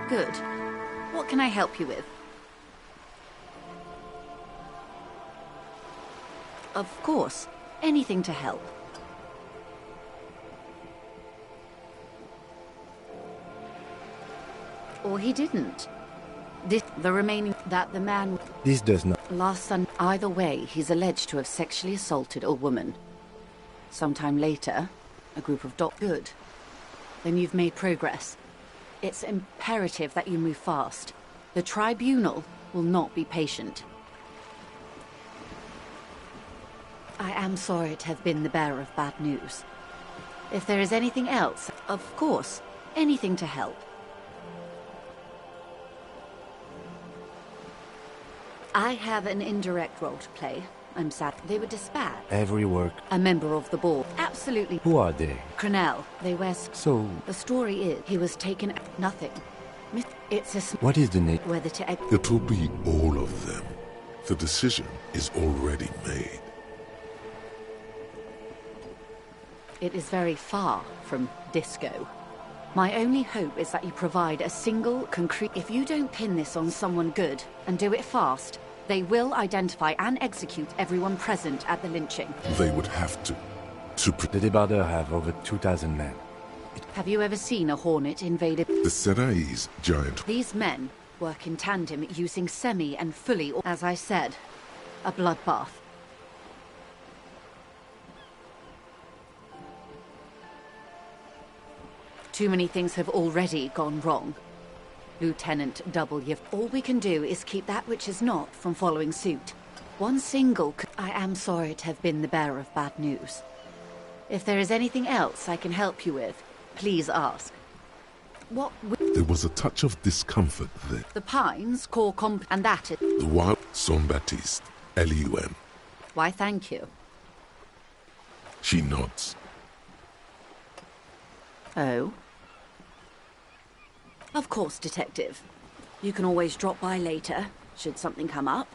Good. What can I help you with? Of course. Anything to help. Or he didn't. The remaining... That the man... This does not... Last Sunday... Either way, he's alleged to have sexually assaulted a woman. Sometime later, a group of Good. Then you've made progress. It's imperative that you move fast. The tribunal will not be patient. I am sorry to have been the bearer of bad news. If there is anything else, of course, anything to help. I have an indirect role to play. I'm sad they were dispatched. Every work... A member of the board. Absolutely. Who are they? Cronell. They wear... So... The story is, he was taken... Nothing. It's a... What is the name? Whether to... It will be all of them. The decision is already made. It is very far from disco. My only hope is that you provide a single, concrete... If you don't pin this on someone good, and do it fast, they will identify and execute everyone present at the lynching. They would have to. The Débardeurs have over 2,000 men. Have you ever seen a Hornet invade... The Seraï's giant... These men work in tandem using semi and fully... As I said, a bloodbath. Too many things have already gone wrong. Lieutenant W. All we can do is keep that which is not from following suit. One single... I am sorry to have been the bearer of bad news. If there is anything else I can help you with, please ask. What... There was a touch of discomfort there. The Pines, core comp... And that is... The wild... Saint-Baptiste. Elysium. Why, thank you. She nods. Oh? Of course, Detective. You can always drop by later, should something come up.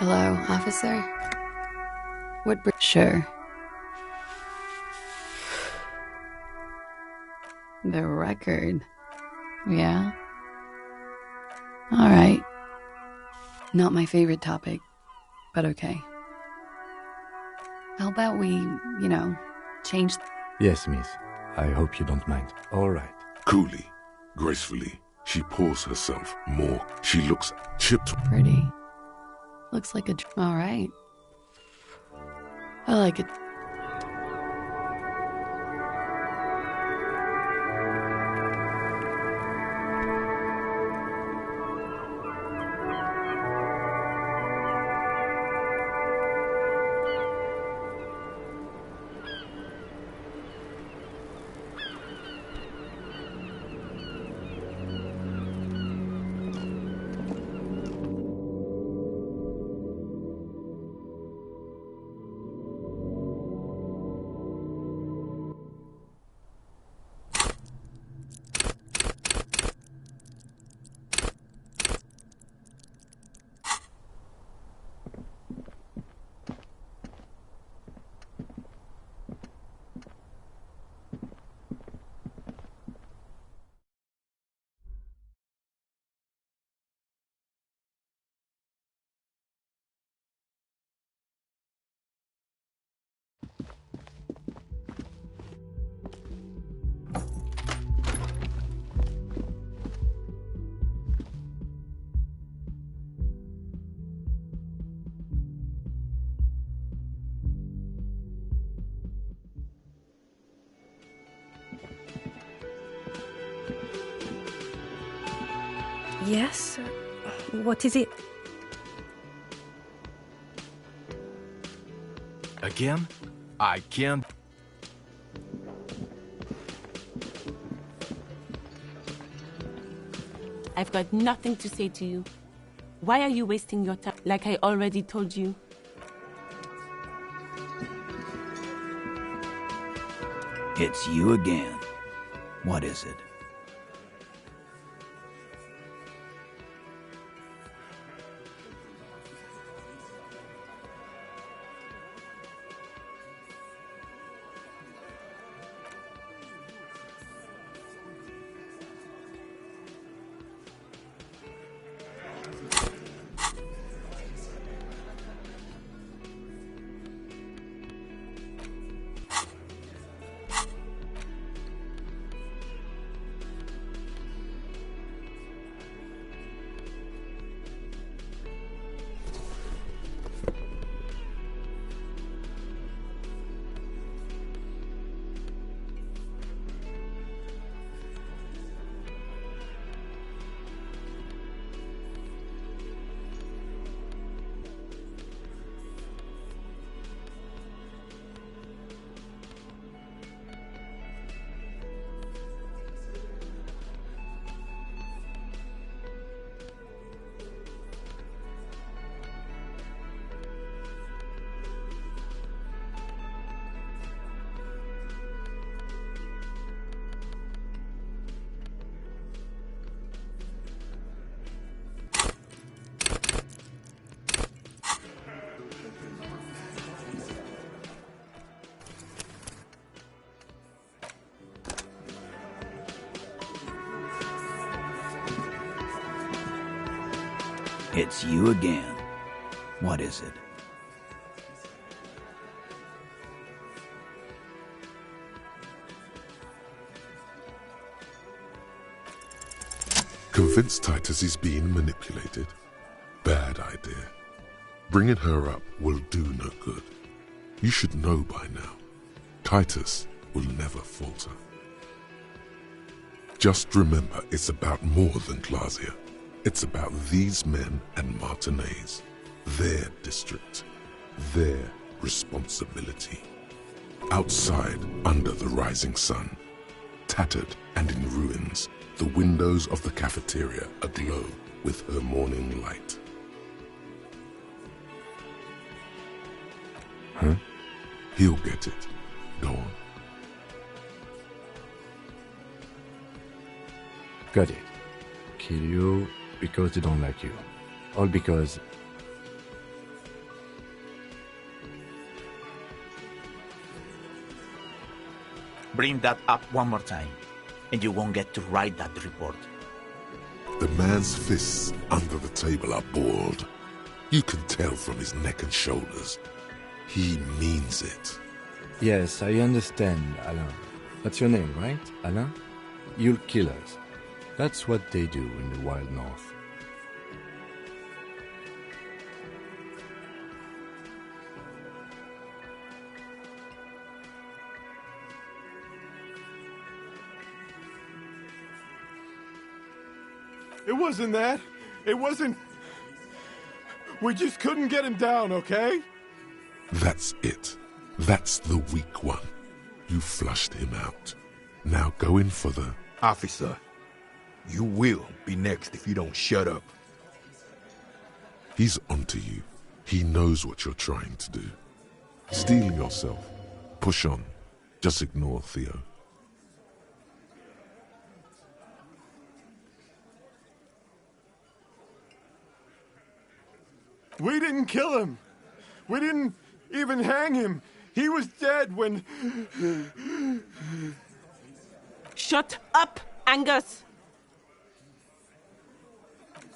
Hello, officer? Sure. The record. Yeah? Alright. Not my favorite topic, but okay. How about we, change... Yes, miss. I hope you don't mind. All right. Coolly, gracefully, she pours herself more. She looks chipped. Pretty. Looks like a... Alright. I like it. Yes? What is it? Again? I can't... I've got nothing to say to you. Why are you wasting your time like I already told you? It's you again. What is it? It's you again. What is it? Convinced Titus is being manipulated? Bad idea. Bringing her up will do no good. You should know by now. Titus will never falter. Just remember, it's about more than Glasia. It's about these men and Martinez, their district, their responsibility. Outside, under the rising sun, tattered and in ruins, the windows of the cafeteria aglow with her morning light. Huh? He'll get it. Go on. Got it. Kill you because they don't like you. All because bring that up one more time, and you won't get to write that report. The man's fists under the table are balled. You can tell from his neck and shoulders. He means it. Yes, I understand, Alain. That's your name, right, Alain? You'll kill us. That's what they do in the Wild North. It wasn't that. It wasn't... We just couldn't get him down, okay? That's it. That's the weak one. You flushed him out. Now go in for the... Officer, you will be next if you don't shut up. He's onto you. He knows what you're trying to do. Steel yourself. Push on. Just ignore Theo. We didn't kill him. We didn't even hang him. He was dead when... Shut up, Angus!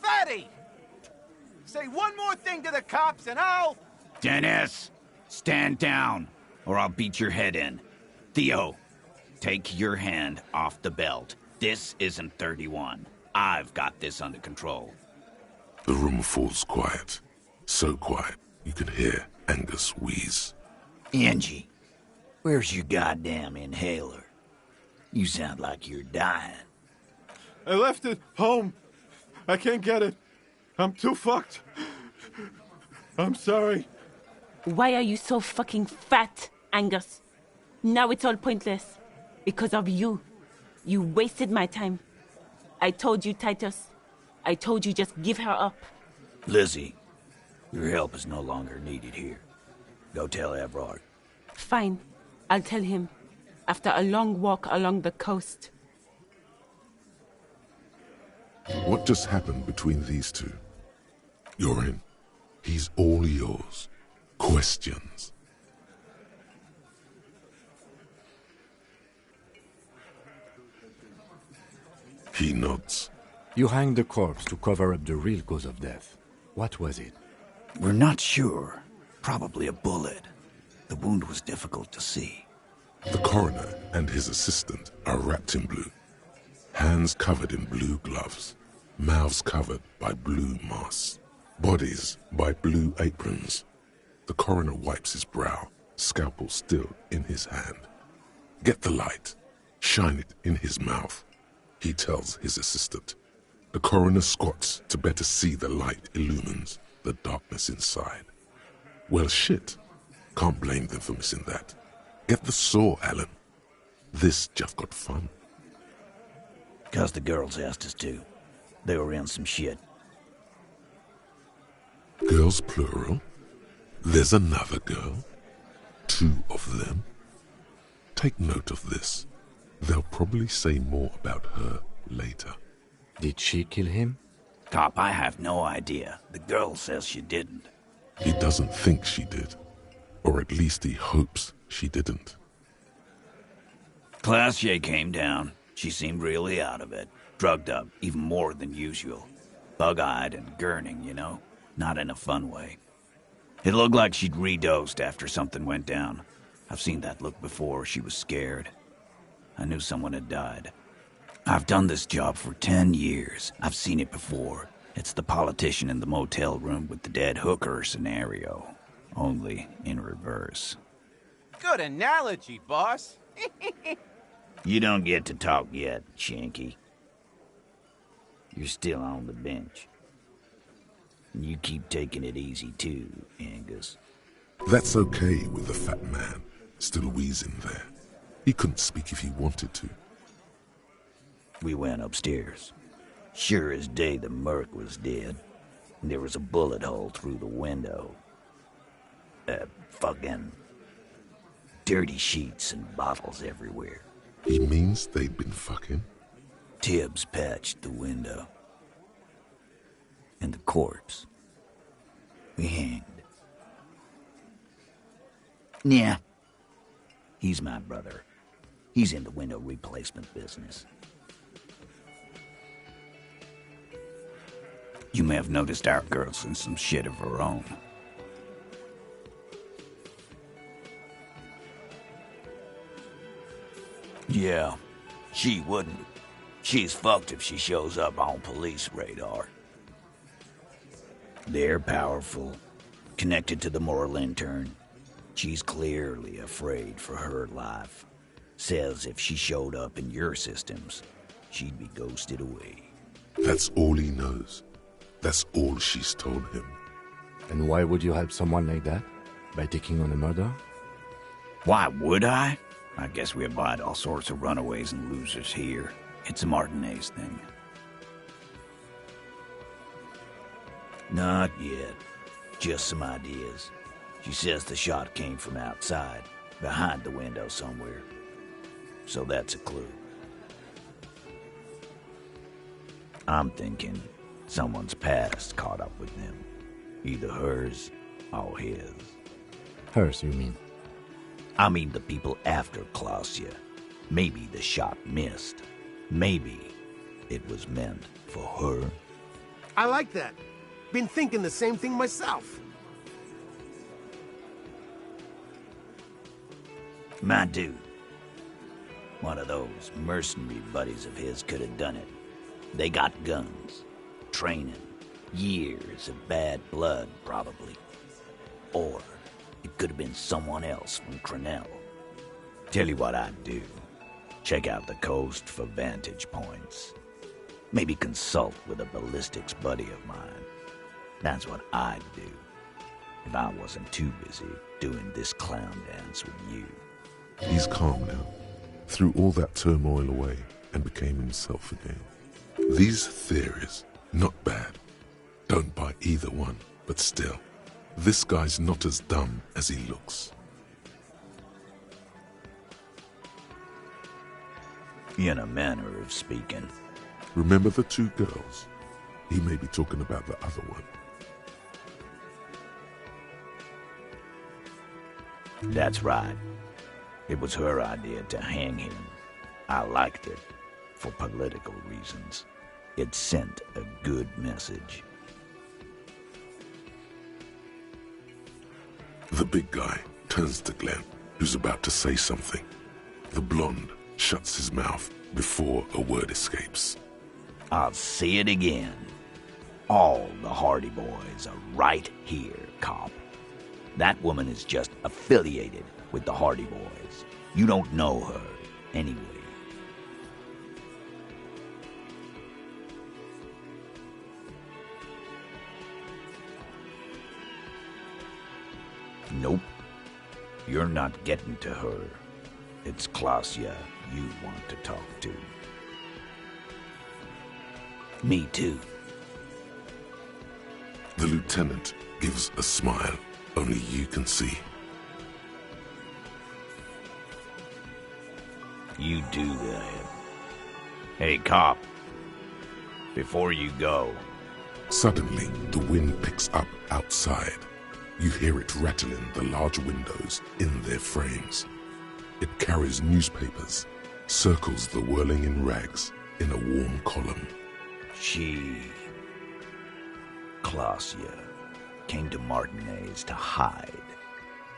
Fatty! Say one more thing to the cops and I'll... Dennis, stand down, or I'll beat your head in. Theo, take your hand off the belt. This isn't 31. I've got this under control. The room falls quiet. So quiet, you can hear Angus wheeze. Angie, where's your goddamn inhaler? You sound like you're dying. I left it home. I can't get it. I'm too fucked. I'm sorry. Why are you so fucking fat, Angus? Now it's all pointless. Because of you. You wasted my time. I told you, Titus. I told you just give her up. Lizzie, your help is no longer needed here. Go tell Everard. Fine. I'll tell him. After a long walk along the coast. What just happened between these two? You're in. He's all yours. Questions. He nods. You hanged the corpse to cover up the real cause of death. What was it? We're not sure. Probably a bullet. The wound was difficult to see. The coroner and his assistant are wrapped in blue. Hands covered in blue gloves. Mouths covered by blue masks. Bodies by blue aprons. The coroner wipes his brow, scalpel still in his hand. Get the light. Shine it in his mouth. He tells his assistant. The coroner squats to better see the light illumines the darkness inside. Well, shit. Can't blame them for missing that. Get the saw, Alan. This just got fun. 'Cause the girls asked us to. They were in some shit. Girls plural? There's another girl? 2 of them? Take note of this. They'll probably say more about her later. Did she kill him? Cop, I have no idea. The girl says she didn't. He doesn't think she did. Or at least he hopes she didn't. Classier came down. She seemed really out of it. Drugged up, even more than usual. Bug-eyed and gurning, you know? Not in a fun way. It looked like she'd redosed after something went down. I've seen that look before. She was scared. I knew someone had died. I've done this job for 10 years. I've seen it before. It's the politician in the motel room with the dead hooker scenario. Only in reverse. Good analogy, boss. You don't get to talk yet, Shanky. You're still on the bench. You keep taking it easy too, Angus. That's okay with the fat man, still wheezing there. He couldn't speak if he wanted to. We went upstairs. Sure as day the merc was dead. There was a bullet hole through the window. Fucking dirty sheets and bottles everywhere. He means they'd been fucking? Tibbs patched the window. And the corpse. We hanged. Yeah. He's my brother. He's in the window replacement business. You may have noticed our girl's in some shit of her own. Yeah, she wouldn't. She's fucked if she shows up on police radar. They're powerful, connected to the moral intern. She's clearly afraid for her life. Says if she showed up in your systems, she'd be ghosted away. That's all he knows. That's all she's told him. And why would you help someone like that? By taking on a murder? Why would I? I guess we abide all sorts of runaways and losers here. It's a Martinez thing. Not yet. Just some ideas. She says the shot came from outside, behind the window somewhere. So that's a clue. I'm thinking someone's past caught up with them. Either hers or his. Hers, you mean? I mean the people after Klausya. Maybe the shot missed. Maybe it was meant for her. I like that. Been thinking the same thing myself. My dude. One of those mercenary buddies of his could have done it. They got guns, training, years of bad blood, probably. Or it could have been someone else from Crenell. Tell you what I'd do. Check out the coast for vantage points. Maybe consult with a ballistics buddy of mine. That's what I'd do if I wasn't too busy doing this clown dance with you. He's calm now, threw all that turmoil away and became himself again. These theories, not bad. Don't buy either one, but still, this guy's not as dumb as he looks. In a manner of speaking. Remember the two girls? He may be talking about the other one. That's right. It was her idea to hang him. I liked it, for political reasons. It sent a good message. The big guy turns to Glenn, who's about to say something. The blonde shuts his mouth before a word escapes. I'll say it again. All the Hardy Boys are right here, cop. That woman is just affiliated with the Hardy Boys. You don't know her, anyway. Nope. You're not getting to her. It's Klausya you want to talk to. Me too. The lieutenant gives a smile only you can see. You do that. Hey, cop. Before you go... Suddenly, the wind picks up outside. You hear it rattling the large windows in their frames. It carries newspapers, circles the whirling in rags in a warm column. She... Klausya came to Martinez to hide.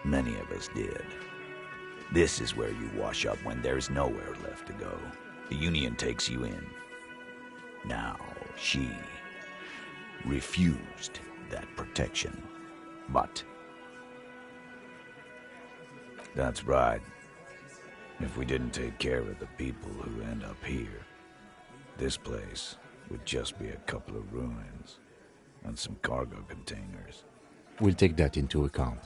Many of us did. This is where you wash up when there's nowhere left to go. The Union takes you in. Now, she refused that protection. But... That's right. If we didn't take care of the people who end up here, this place would just be a couple of ruins and some cargo containers. We'll take that into account.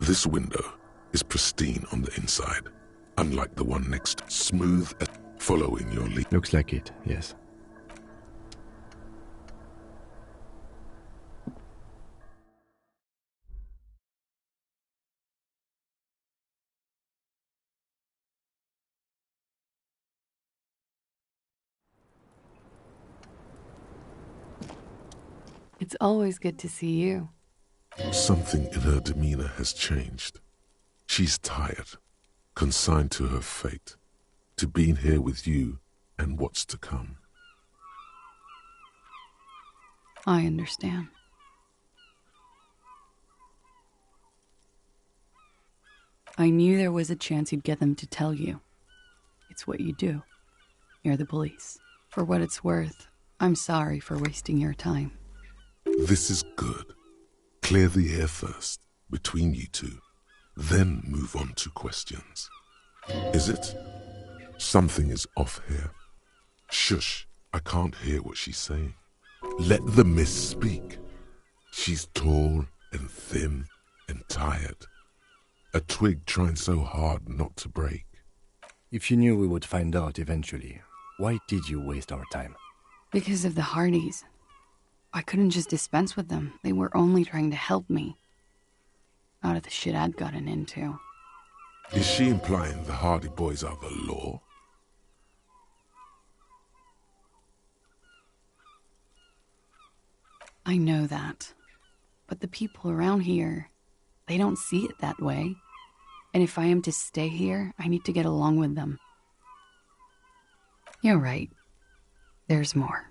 This window is pristine on the inside, unlike the one next, smooth as following your lead. Looks like it, yes. It's always good to see you. Something in her demeanor has changed. She's tired, consigned to her fate, to being here with you and what's to come. I understand. I knew there was a chance you'd get them to tell you. It's what you do. You're the police. For what it's worth, I'm sorry for wasting your time. This is good. Clear the air first, between you two, then move on to questions. Is it? Something is off here. Shush, I can't hear what she's saying. Let the miss speak. She's tall and thin and tired. A twig trying so hard not to break. If you knew we would find out eventually, why did you waste our time? Because of the Hardys. I couldn't just dispense with them. They were only trying to help me. Out of the shit I'd gotten into. Is she implying the Hardy Boys are the law? I know that. But the people around here, they don't see it that way. And if I am to stay here, I need to get along with them. You're right. There's more.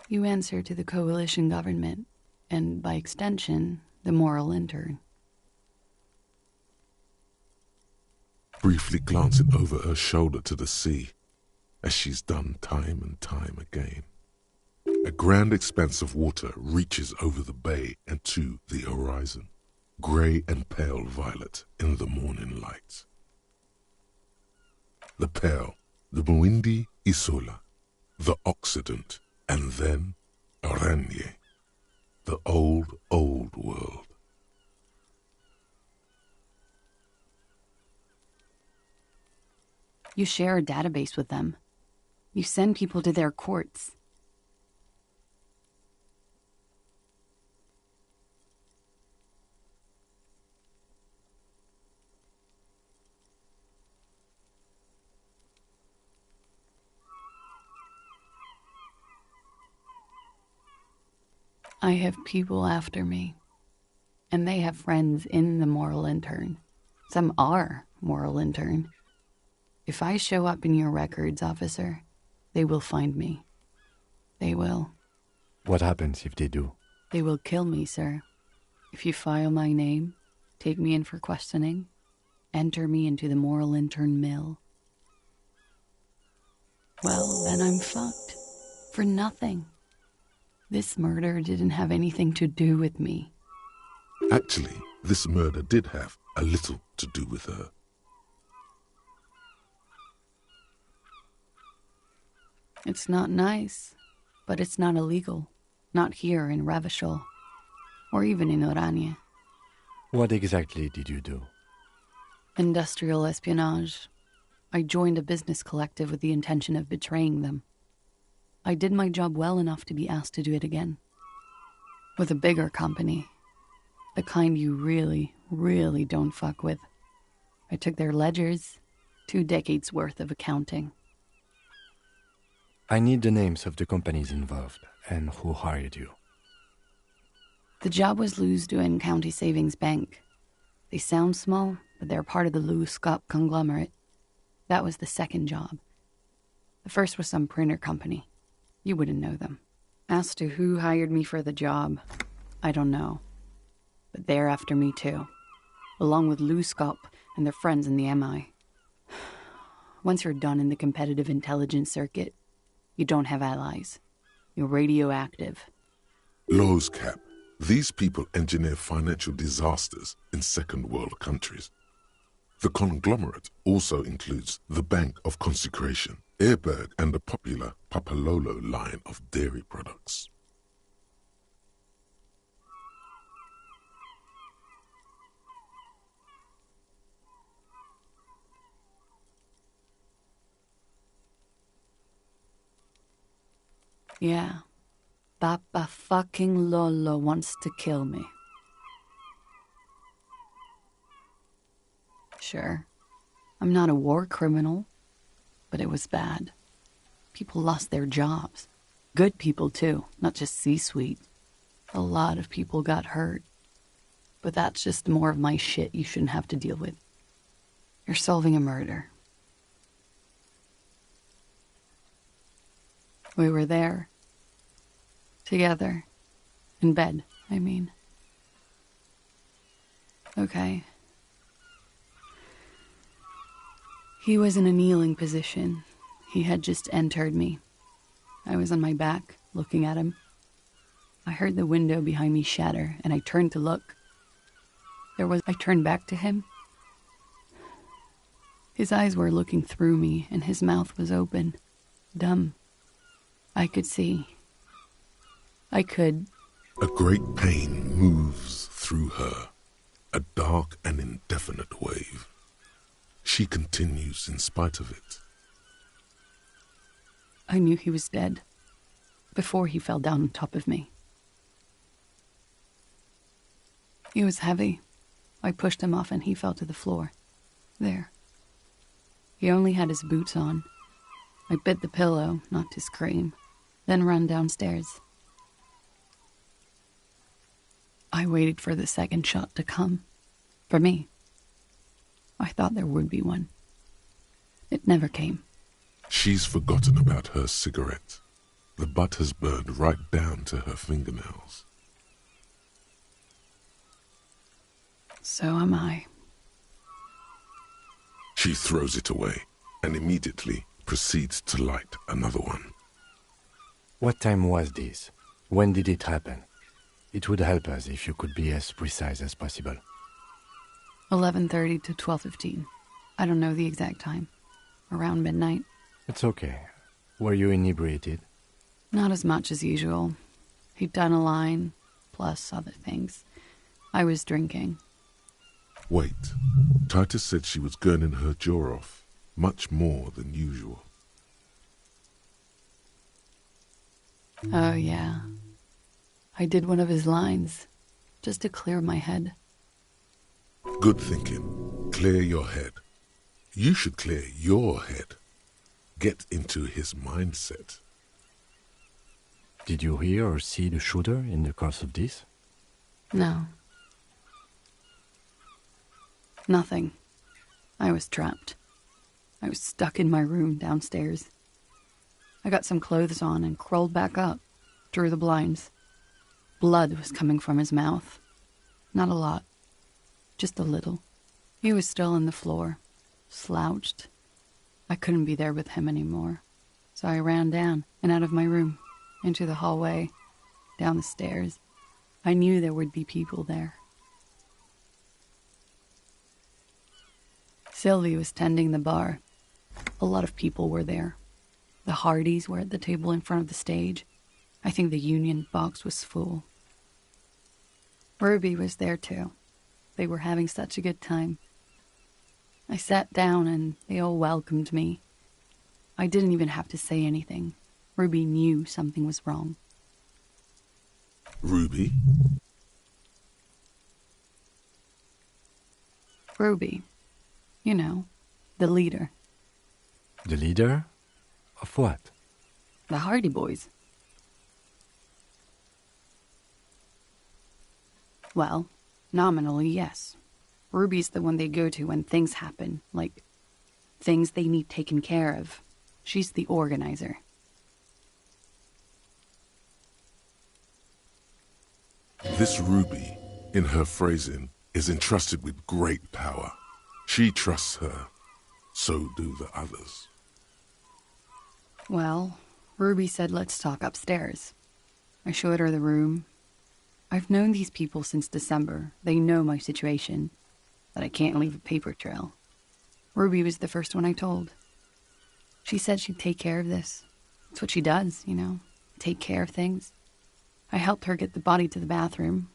You answer to the coalition government, and by extension, the moral intern. Briefly glancing over her shoulder to the sea, as she's done time and time again. A grand expanse of water reaches over the bay and to the horizon, grey and pale violet in the morning light. The pale, the Muindi Isola, the Occident, and then Oranje, the old, old world. You share a database with them. You send people to their courts. I have people after me, and they have friends in the moral intern. Some are moral intern. If I show up in your records, officer, they will find me. They will. What happens if they do? They will kill me, sir. If you file my name, take me in for questioning, enter me into the moral intern mill. Well, then I'm fucked. For nothing. This murder didn't have anything to do with me. Actually, this murder did have a little to do with her. It's not nice, but it's not illegal. Not here in Ravishol, or even in Oranje. What exactly did you do? Industrial espionage. I joined a business collective with the intention of betraying them. I did my job well enough to be asked to do it again. With a bigger company. The kind you really, really don't fuck with. I took their ledgers, 2 decades worth of accounting. I need the names of the companies involved and who hired you. The job was Louisdouen County Savings Bank. They sound small, but they're part of the Louis-Scop conglomerate. That was the second job. The first was some printer company. You wouldn't know them. As to who hired me for the job, I don't know. But they're after me too, along with Louis-Scop and their friends in the MI. Once you're done in the competitive intelligence circuit, you don't have allies. You're radioactive. Lowe's Cap. These people engineer financial disasters in second world countries. The conglomerate also includes the Bank of Consecration, Airberg, and the popular Papalolo line of dairy products. Yeah. Papa fucking Lolo wants to kill me. Sure, I'm not a war criminal, but it was bad. People lost their jobs. Good people, too, not just C-suite. A lot of people got hurt. But that's just more of my shit you shouldn't have to deal with. You're solving a murder. We were there. Together. In bed, I mean. Okay. He was in a kneeling position. He had just entered me. I was on my back, looking at him. I heard the window behind me shatter, and I turned to look. I turned back to him. His eyes were looking through me, and his mouth was open. Dumb. I could see. I could. A great pain moves through her, a dark and indefinite wave. She continues in spite of it. I knew he was dead before he fell down on top of me. He was heavy. I pushed him off and he fell to the floor. There. He only had his boots on. I bit the pillow, not to scream, then ran downstairs. I waited for the second shot to come. For me. I thought there would be one. It never came. She's forgotten about her cigarette. The butt has burned right down to her fingernails. So am I. She throws it away and immediately proceeds to light another one. What time was this? When did it happen? It would help us if you could be as precise as possible. 11:30 to 12:15. I don't know the exact time. Around midnight. It's okay. Were you inebriated? Not as much as usual. He'd done a line, plus other things. I was drinking. Wait. Titus said she was gurning her jaw off, much more than usual. Oh, yeah. I did one of his lines, just to clear my head. Good thinking. Clear your head. You should clear your head. Get into his mindset. Did you hear or see the shooter in the course of this? No. Nothing. I was trapped. I was stuck in my room downstairs. I got some clothes on and crawled back up, drew the blinds. Blood was coming from his mouth. Not a lot. Just a little. He was still on the floor, slouched. I couldn't be there with him anymore. So I ran down and out of my room, into the hallway, down the stairs. I knew there would be people there. Sylvie was tending the bar. A lot of people were there. The Hardys were at the table in front of the stage. I think the Union box was full. Ruby was there too. They were having such a good time. I sat down and they all welcomed me. I didn't even have to say anything. Ruby knew something was wrong. Ruby? Ruby. You know, the leader. The leader? Of what? The Hardy Boys. Well, nominally, yes. Ruby's the one they go to when things happen, like things they need taken care of. She's the organizer. This Ruby, in her phrasing, is entrusted with great power. She trusts her. So do the others. Well, Ruby said let's talk upstairs. I showed her the room. I've known these people since December. They know my situation, that I can't leave a paper trail. Ruby was the first one I told. She said she'd take care of this. It's what she does, you know, take care of things. I helped her get the body to the bathroom.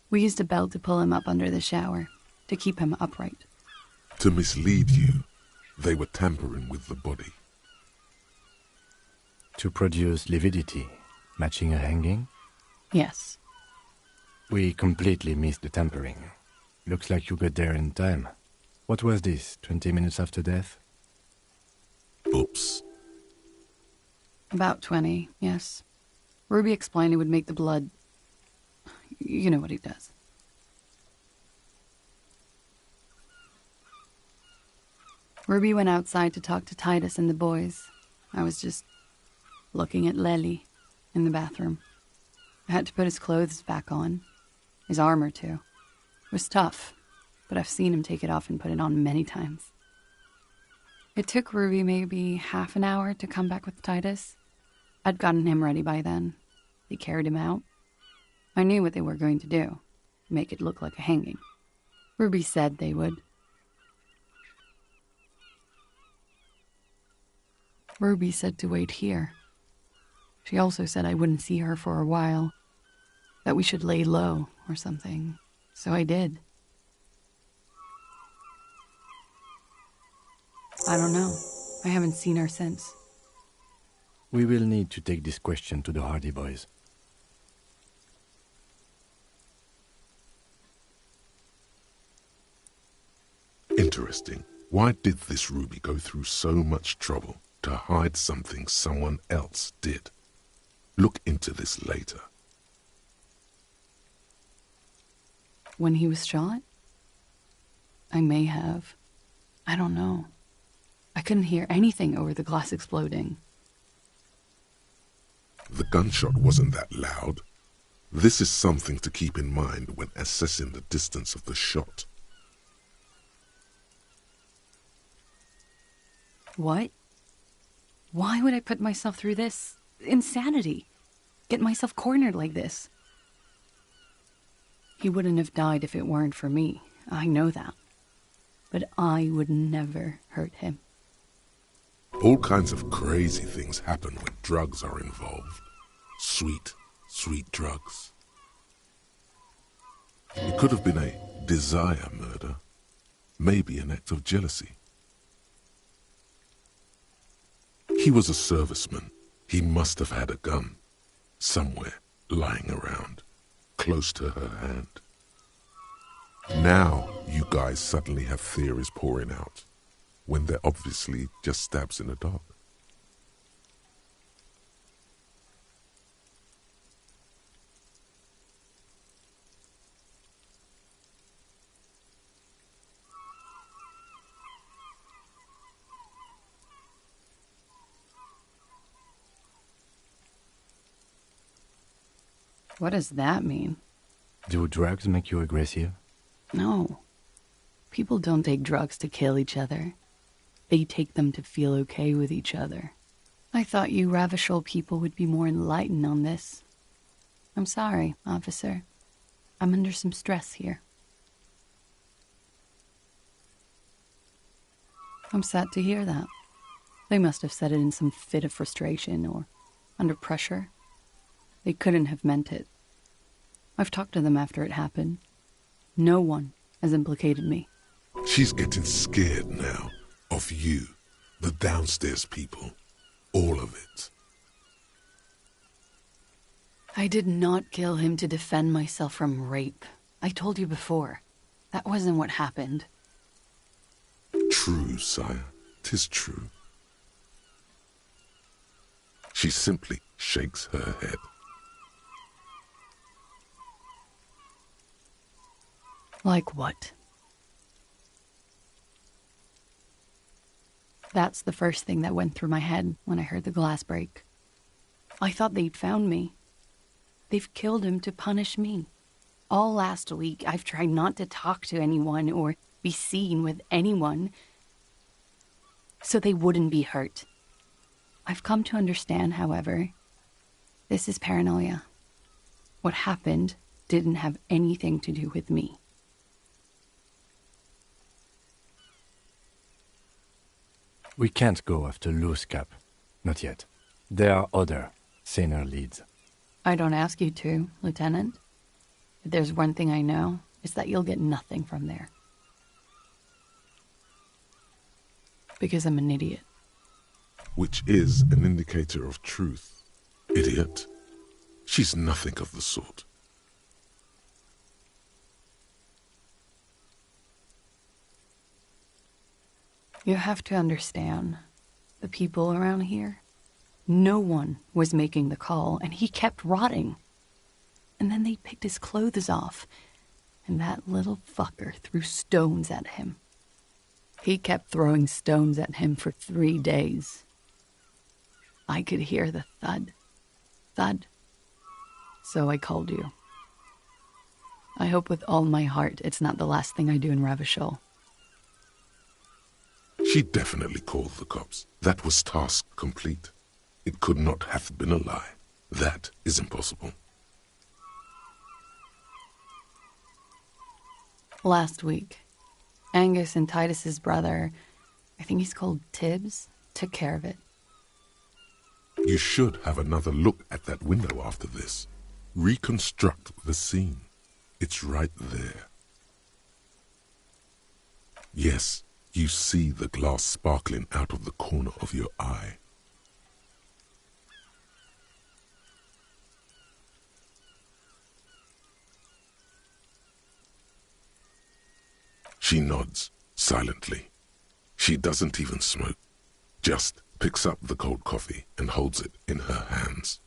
We used a belt to pull him up under the shower, to keep him upright. To mislead you, they were tampering with the body. To produce lividity. Matching a hanging? Yes. We completely missed the tampering. Looks like you got there in time. What was this, 20 minutes after death? Oops. About 20, yes. Ruby explained it would make the blood... You know what he does. Ruby went outside to talk to Titus and the boys. I was just looking at Lely in the bathroom. I had to put his clothes back on. His armor, too. It was tough, but I've seen him take it off and put it on many times. It took Ruby maybe half an hour to come back with Titus. I'd gotten him ready by then. They carried him out. I knew what they were going to do. Make it look like a hanging. Ruby said they would. Ruby said to wait here. She also said I wouldn't see her for a while. That we should lay low or something. So I did. I don't know. I haven't seen her since. We will need to take this question to the Hardy Boys. Interesting. Why did this Ruby go through so much trouble to hide something someone else did? Look into this later. When he was shot? I may have. I don't know. I couldn't hear anything over the glass exploding. The gunshot wasn't that loud. This is something to keep in mind when assessing the distance of the shot. What? Why would I put myself through this insanity? Get myself cornered like this? He wouldn't have died if it weren't for me. I know that. But I would never hurt him. All kinds of crazy things happen when drugs are involved. Sweet, sweet drugs. It could have been a desire murder. Maybe an act of jealousy. He was a serviceman. He must have had a gun. Somewhere, lying around, close to her hand. Now, you guys suddenly have theories pouring out, when they're obviously just stabs in the dark. What does that mean? Do drugs make you aggressive? No. People don't take drugs to kill each other. They take them to feel okay with each other. I thought you Ravishol people would be more enlightened on this. I'm sorry, officer. I'm under some stress here. I'm sad to hear that. They must have said it in some fit of frustration or under pressure. They couldn't have meant it. I've talked to them after it happened. No one has implicated me. She's getting scared now of you, the downstairs people, all of it. I did not kill him to defend myself from rape. I told you before. That wasn't what happened. True, sire. 'Tis true. She simply shakes her head. Like what? That's the first thing that went through my head when I heard the glass break. I thought they'd found me. They've killed him to punish me. All last week, I've tried not to talk to anyone or be seen with anyone so they wouldn't be hurt. I've come to understand, however, this is paranoia. What happened didn't have anything to do with me. We can't go after loose cap. Not yet. There are other, saner leads. I don't ask you to, Lieutenant. If there's one thing I know, it's that you'll get nothing from there. Because I'm an idiot. Which is an indicator of truth. Idiot. She's nothing of the sort. You have to understand, the people around here, no one was making the call, and he kept rotting. And then they picked his clothes off, and that little fucker threw stones at him. He kept throwing stones at him for 3 days. I could hear the thud, thud. So I called you. I hope with all my heart it's not the last thing I do in Ravachol. She definitely called the cops. That was task complete. It could not have been a lie. That is impossible. Last week, Angus and Titus's brother, I think he's called Tibbs, took care of it. You should have another look at that window after this. Reconstruct the scene. It's right there. Yes, you see the glass sparkling out of the corner of your eye. She nods, silently. She doesn't even smoke. Just picks up the cold coffee and holds it in her hands.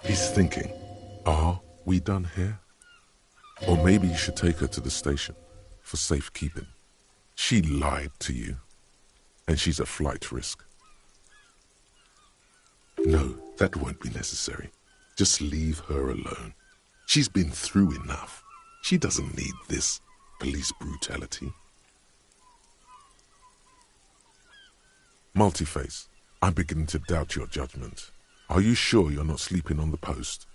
He's thinking, are we done here? Or maybe you should take her to the station for safekeeping. She lied to you, and she's a flight risk. No, that won't be necessary. Just leave her alone. She's been through enough. She doesn't need this police brutality. Multiface, I'm beginning to doubt your judgment. Are you sure you're not sleeping on the post?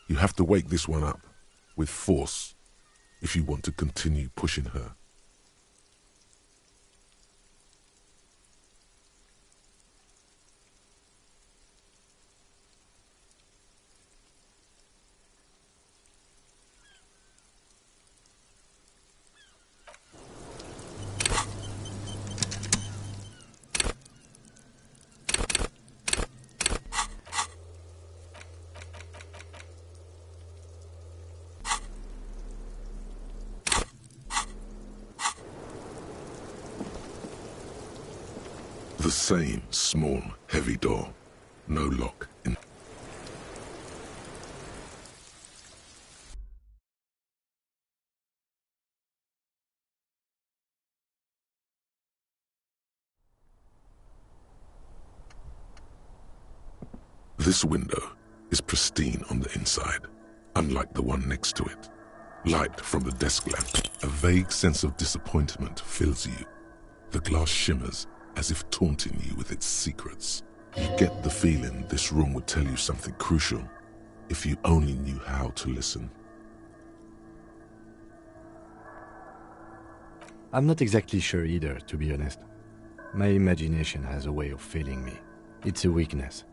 You have to wake this one up, with force, if you want to continue pushing her. The same small, heavy door. No lock in. This window is pristine on the inside, unlike the one next to it. Light from the desk lamp. A vague sense of disappointment fills you. The glass shimmers as if taunting you with its secrets. You get the feeling this room would tell you something crucial if you only knew how to listen. I'm not exactly sure either, to be honest. My imagination has a way of failing me. It's a weakness.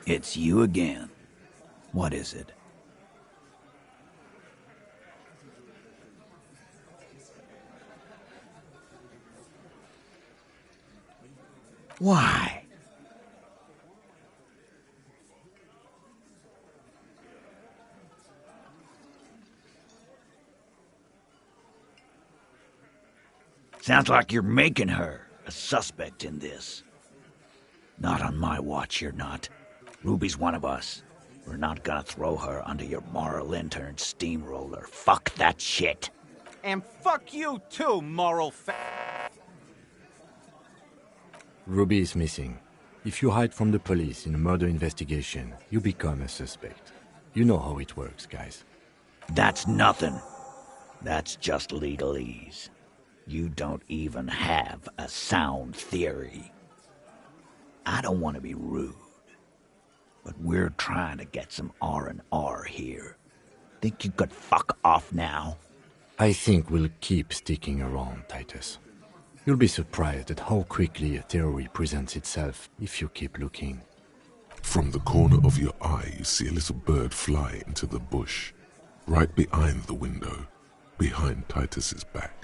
It's you again. What is it? Why? Sounds like you're making her a suspect in this. Not on my watch, you're not. Ruby's one of us. We're not gonna throw her under your moral intern steamroller. Fuck that shit. And fuck you too, moral Ruby is missing. If you hide from the police in a murder investigation, you become a suspect. You know how it works, guys. That's nothing. That's just legalese. You don't even have a sound theory. I don't want to be rude, but we're trying to get some R&R here. Think you could fuck off now? I think we'll keep sticking around, Titus. You'll be surprised at how quickly a theory presents itself if you keep looking. From the corner of your eye, you see a little bird fly into the bush, right behind the window, behind Titus's back.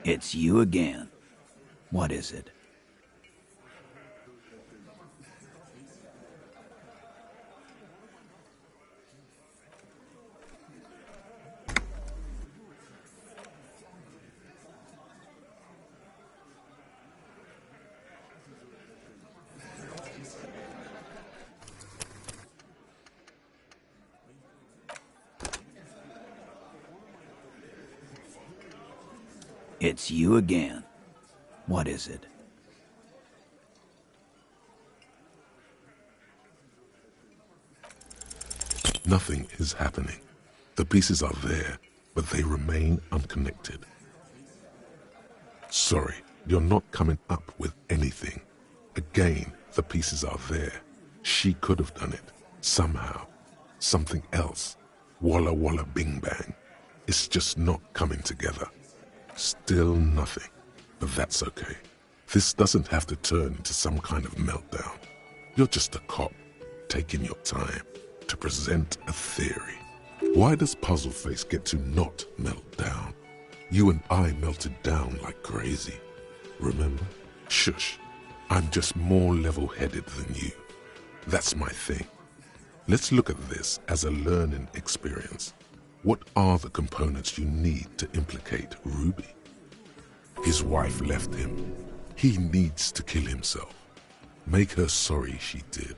It's you again. What is it? It's you again. What is it? Nothing is happening. The pieces are there, but they remain unconnected. Sorry, you're not coming up with anything. Again, the pieces are there. She could have done it. Somehow. Something else. Walla walla bing bang. It's just not coming together. Still nothing. But that's okay. This doesn't have to turn into some kind of meltdown. You're just a cop, taking your time to present a theory. Why does Puzzleface get to not melt down? You and I melted down like crazy. Remember? Shush. I'm just more level-headed than you. That's my thing. Let's look at this as a learning experience. What are the components you need to implicate Ruby? His wife left him. He needs to kill himself. Make her sorry she did.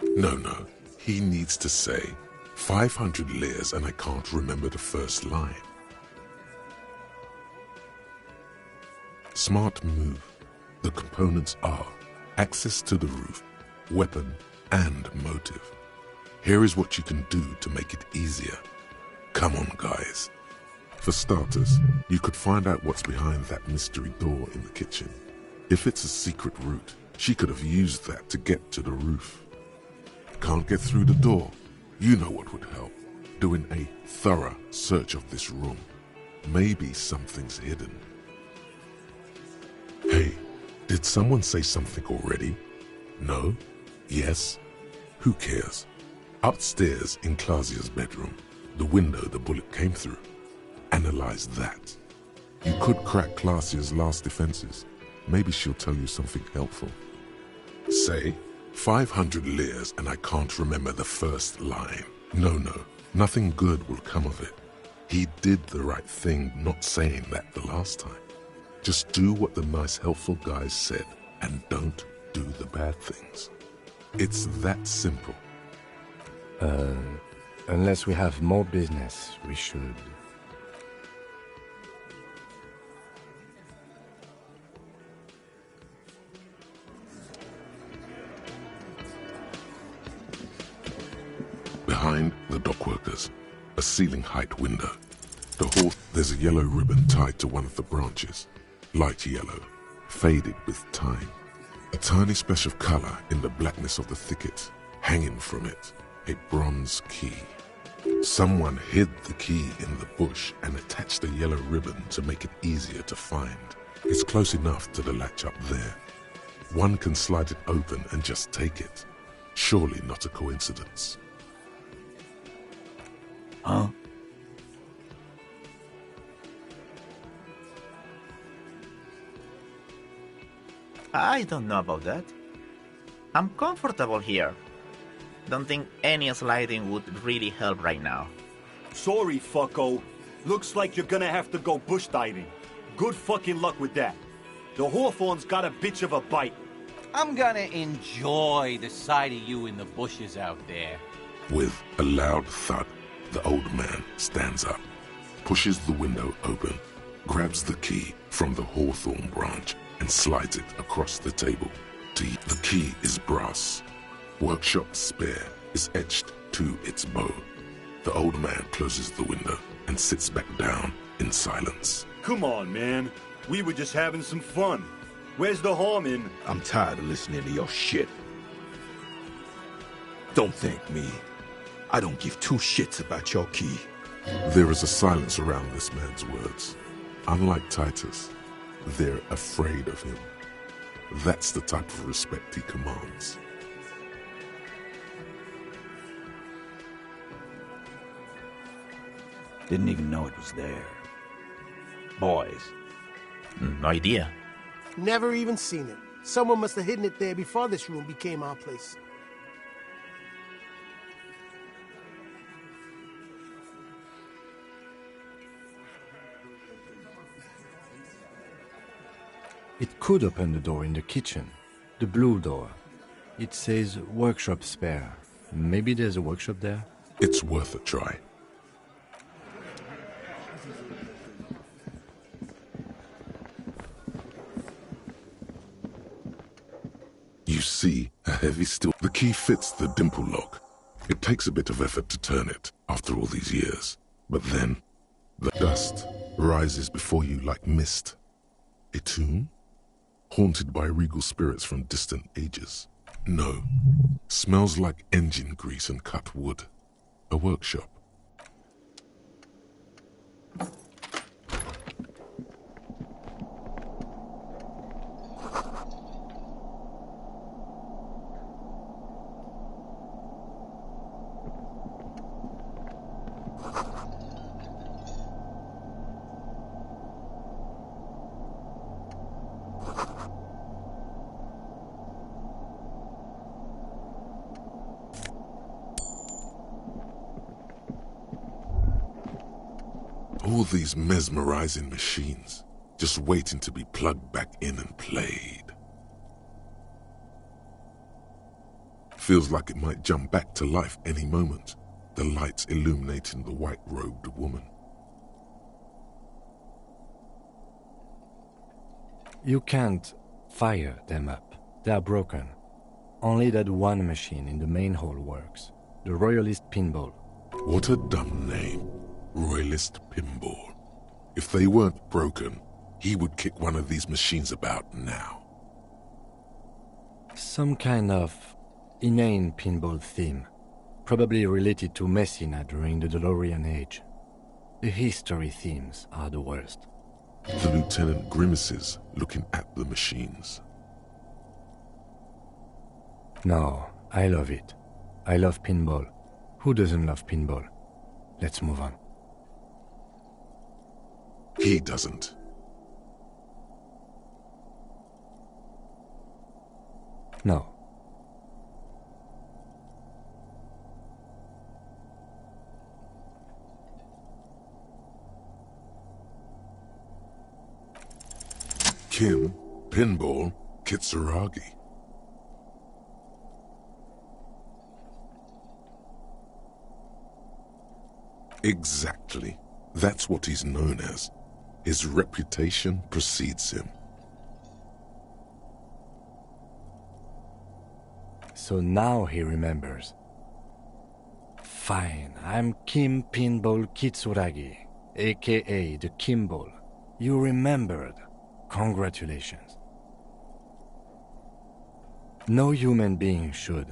No. He needs to say, 500 layers and I can't remember the first line. Smart move. The components are access to the roof, weapon, and motive. Here is what you can do to make it easier. Come on, guys. For starters, you could find out what's behind that mystery door in the kitchen. If it's a secret route, she could have used that to get to the roof. Can't get through the door? You know what would help. Doing a thorough search of this room. Maybe something's hidden. Hey, did someone say something already? No? Yes? Who cares? Upstairs in Clausia's bedroom, the window the bullet came through. Analyze that. You could crack Clausia's last defenses. Maybe she'll tell you something helpful. Say, 500 layers and I can't remember the first line. No, nothing good will come of it. He did the right thing not saying that the last time. Just do what the nice helpful guys said and don't do the bad things. It's that simple. Unless we have more business, we should. Behind the dockworkers, a ceiling height window. The hall, there's a yellow ribbon tied to one of the branches. Light yellow, faded with time. A tiny splash of color in the blackness of the thicket. Hanging from it, a bronze key. Someone hid the key in the bush and attached a yellow ribbon to make it easier to find. It's close enough to the latch up there. One can slide it open and just take it. Surely not a coincidence. Huh? I don't know about that. I'm comfortable here. Don't think any sliding would really help right now. Sorry, fucko. Looks like you're gonna have to go bush diving. Good fucking luck with that. The Hawthorne's got a bitch of a bite. I'm gonna enjoy the sight of you in the bushes out there. With a loud thud, the old man stands up, pushes the window open, grabs the key from the hawthorn branch, and slides it across the table. The key is brass. Workshop spare is etched to its bow. The old man closes the window and sits back down in silence. Come on, man. We were just having some fun. Where's the harm in... I'm tired of listening to your shit. Don't thank me. I don't give two shits about your key. There is a silence around this man's words. Unlike Titus, they're afraid of him. That's the type of respect he commands. Didn't even know it was there. Boys. No idea. Never even seen it. Someone must have hidden it there before this room became our place. It could open the door in the kitchen. The blue door. It says workshop spare. Maybe there's a workshop there? It's worth a try. You see a heavy steel. The key fits the dimple lock. It takes a bit of effort to turn it after all these years. But then, the dust rises before you like mist. A tomb? Haunted by regal spirits from distant ages. No. Smells like engine grease and cut wood. A workshop. All these mesmerizing machines, just waiting to be plugged back in and played. Feels like it might jump back to life any moment, the lights illuminating the white-robed woman. You can't fire them up. They are broken. Only that one machine in the main hall works. The Royalist Pinball. What a dumb name. Royalist Pinball. If they weren't broken, he would kick one of these machines about now. Some kind of inane pinball theme. Probably related to Messina during the DeLorean age. The history themes are the worst. The lieutenant grimaces, looking at the machines. No, I love it. I love pinball. Who doesn't love pinball? Let's move on. He doesn't. No. Kim, Pinball, Kitsuragi. Exactly. That's what he's known as. His reputation precedes him. So now he remembers. Fine, I'm Kim Pinball Kitsuragi, aka the Kimball. You remembered. Congratulations. No human being should.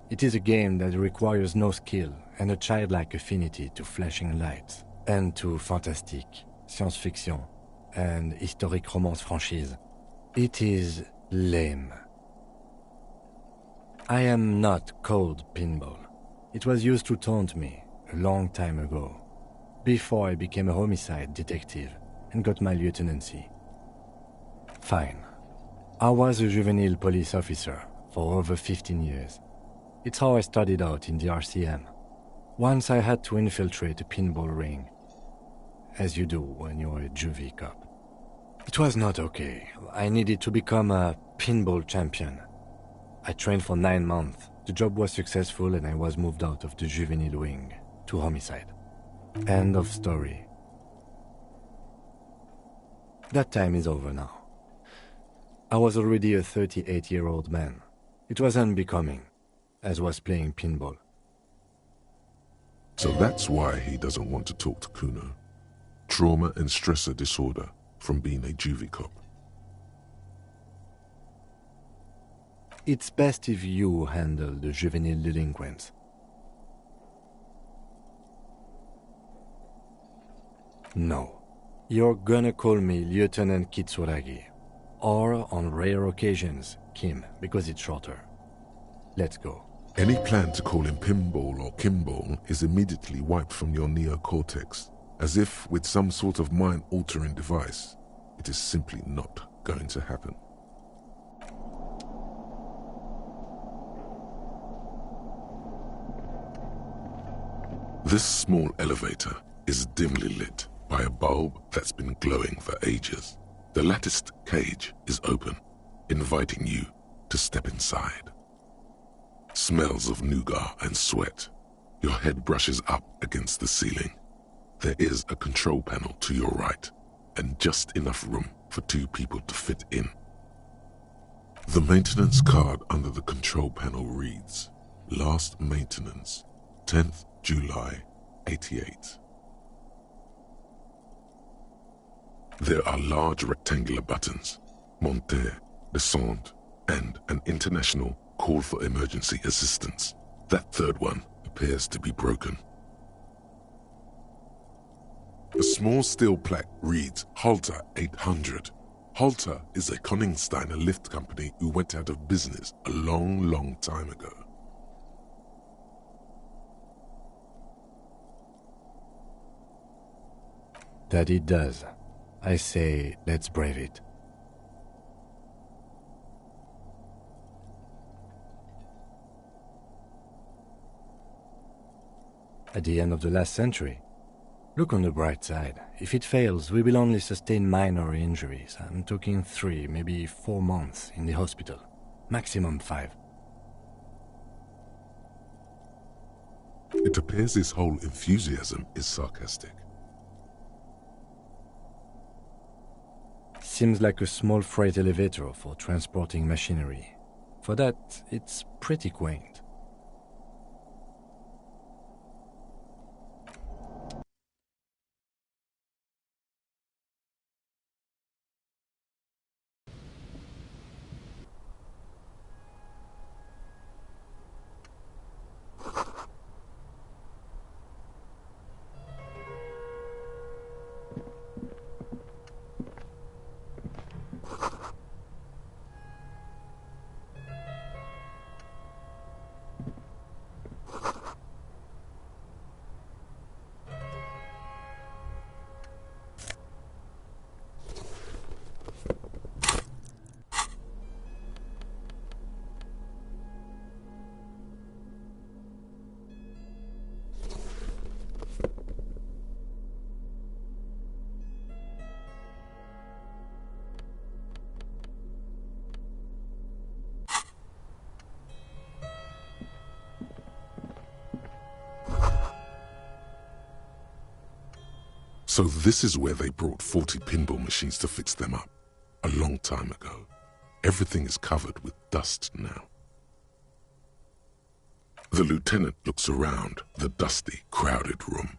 It is a game that requires no skill and a childlike affinity to flashing lights and to fantastique, science fiction, and historic romance franchise. It is lame. I am not called Pinball. It was used to taunt me a long time ago, before I became a homicide detective and got my lieutenancy. Fine. I was a juvenile police officer for over 15 years. It's how I started out in the RCM. Once I had to infiltrate a pinball ring, as you do when you're a juvie cop. It was not okay. I needed to become a pinball champion. I trained for 9 months. The job was successful and I was moved out of the juvenile wing to homicide. End of story. That time is over now. I was already a 38-year-old man. It was unbecoming, as was playing pinball. So that's why he doesn't want to talk to Kuno. Trauma and stressor disorder from being a juvie cop. It's best if you handle the juvenile delinquents. No. You're gonna call me Lieutenant Kitsuragi. Or, on rare occasions, Kim, because it's shorter. Let's go. Any plan to call him Pinball or Kimball is immediately wiped from your neocortex, as if with some sort of mind-altering device. It is simply not going to happen. This small elevator is dimly lit by a bulb that's been glowing for ages. The latticed cage is open, inviting you to step inside. Smells of nougat and sweat. Your head brushes up against the ceiling. There is a control panel to your right, and just enough room for 2 people to fit in. The maintenance card under the control panel reads, Last maintenance, 10th July, 88. There are large rectangular buttons, monter, descente, and an international call for emergency assistance. That third one appears to be broken. A small steel plaque reads Halter 800. Halter is a Koningsteiner lift company who went out of business a long time ago. That it does. I say, let's brave it. At the end of the last century. Look on the bright side. If it fails, we will only sustain minor injuries. I'm talking 3, maybe 4 months in the hospital. Maximum 5. It appears his whole enthusiasm is sarcastic. Seems like a small freight elevator for transporting machinery. For that, it's pretty quaint. So this is where they brought 40 pinball machines to fix them up, a long time ago. Everything is covered with dust now. The lieutenant looks around the dusty, crowded room,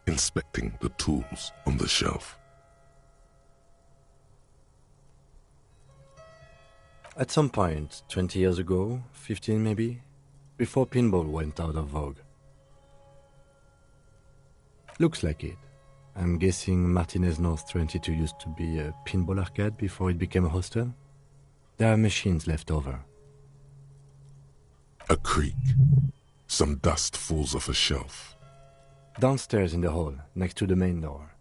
inspecting the tools on the shelf. At some point, 20 years ago, 15 maybe, before pinball went out of vogue. Looks like it. I'm guessing Martinez North 22 used to be a pinball arcade before it became a hostel? There are machines left over. A creak. Some dust falls off a shelf. Downstairs in the hall, next to the main door.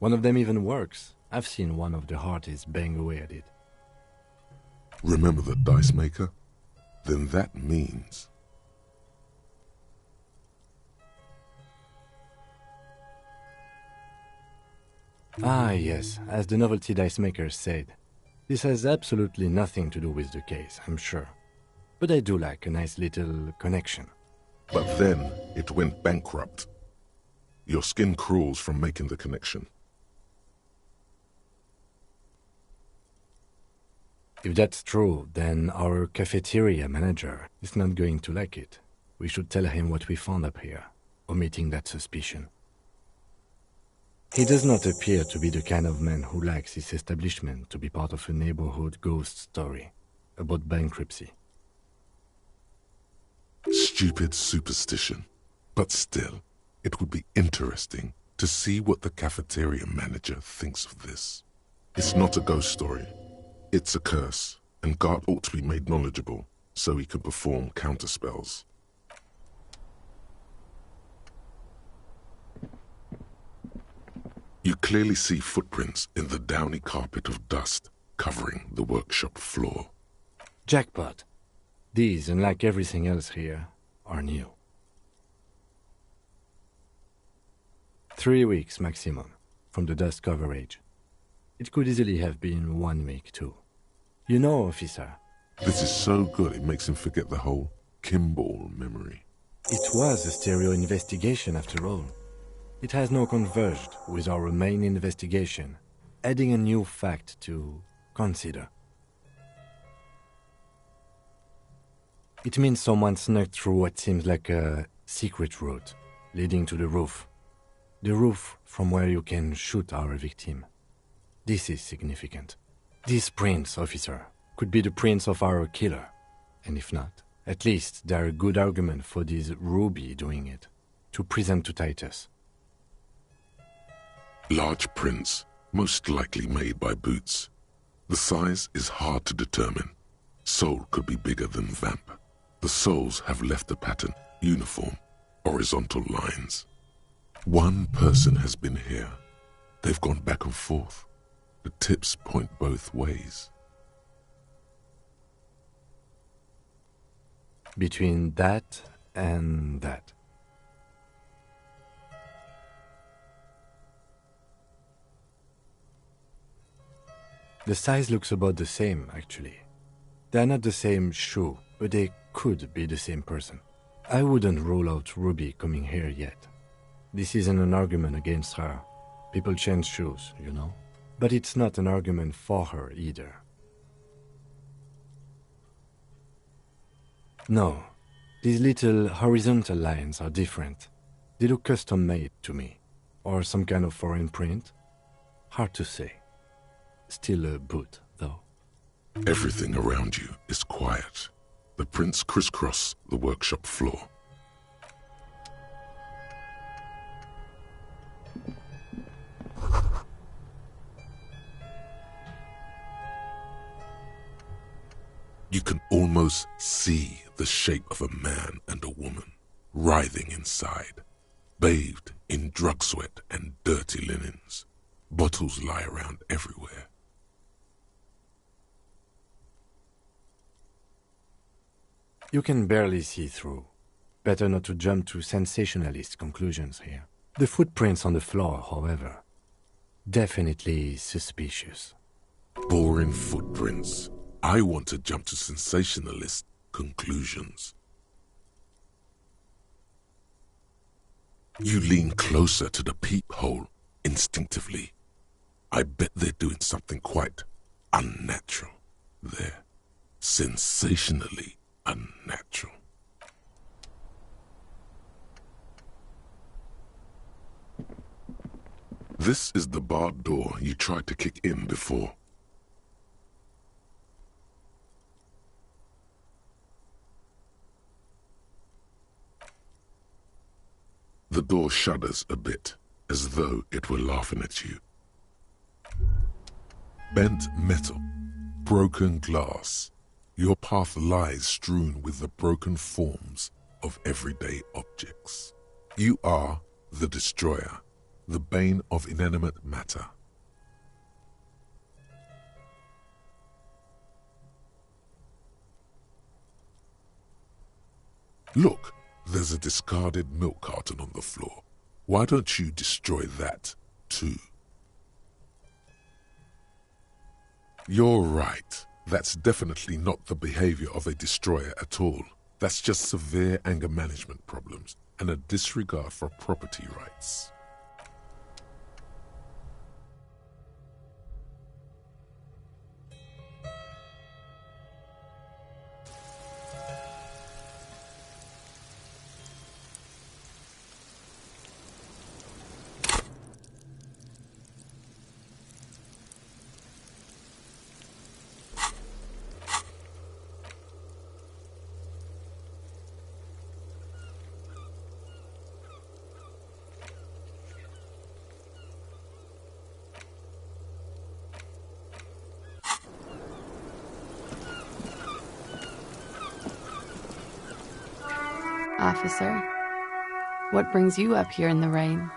One of them even works. I've seen one of the hearties bang away at it. Remember the dice maker? Then that means... Ah, yes, as the novelty dice maker said. This has absolutely nothing to do with the case, I'm sure. But I do like a nice little connection. But then it went bankrupt. Your skin crawls from making the connection. If that's true, then our cafeteria manager is not going to like it. We should tell him what we found up here, omitting that suspicion. He does not appear to be the kind of man who likes his establishment to be part of a neighborhood ghost story about bankruptcy. Stupid superstition. But still, it would be interesting to see what the cafeteria manager thinks of this. It's not a ghost story. It's a curse, and Gart ought to be made knowledgeable so he can perform counterspells. You clearly see footprints in the downy carpet of dust covering the workshop floor. Jackpot. These, unlike everything else here, are new. 3 weeks maximum from the dust coverage. It could easily have been 1 week too. You know, officer. This is so good it makes him forget the whole Kimball memory. It was a stereo investigation after all. It has now converged with our main investigation, adding a new fact to consider. It means someone snuck through what seems like a secret route leading to the roof. The roof from where you can shoot our victim. This is significant. These prints, officer, could be the prints of our killer. And if not, at least they're a good argument for this Ruby doing it, to present to Titus. Large prints, most likely made by Boots. The size is hard to determine. Sole could be bigger than Vamp. The soles have left a pattern, uniform, horizontal lines. One person has been here. They've gone back and forth. The tips point both ways. Between that and that. The size looks about the same, actually. They're not the same shoe, but they could be the same person. I wouldn't rule out Ruby coming here yet. This isn't an argument against her. People change shoes, you know? But it's not an argument for her either. No, these little horizontal lines are different. They look custom-made to me. Or some kind of foreign print. Hard to say. Still a boot, though. Everything around you is quiet. The prints crisscross the workshop floor. You can almost see the shape of a man and a woman writhing inside, bathed in drug sweat and dirty linens. Bottles lie around everywhere. You can barely see through. Better not to jump to sensationalist conclusions here. The footprints on the floor, however, definitely suspicious. Boring footprints. I want to jump to sensationalist conclusions. You lean closer to the peephole instinctively. I bet they're doing something quite unnatural there. Sensationally unnatural. This is the barred door you tried to kick in before. The door shudders a bit, as though it were laughing at you. Bent metal, broken glass. Your path lies strewn with the broken forms of everyday objects. You are the destroyer, the bane of inanimate matter. Look, there's a discarded milk carton on the floor. Why don't you destroy that, too? You're right. That's definitely not the behavior of a destroyer at all. That's just severe anger management problems and a disregard for property rights. Officer, what brings you up here in the rain?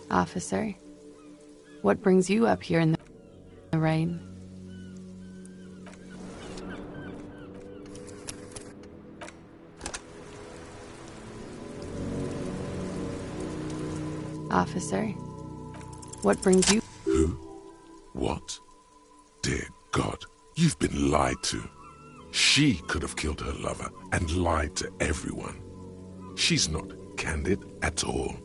Officer, what brings you up here in the rain? Officer, what brings you... Who? What? Dear God, you've been lied to. She could have killed her lover and lied to everyone. She's not candid at all.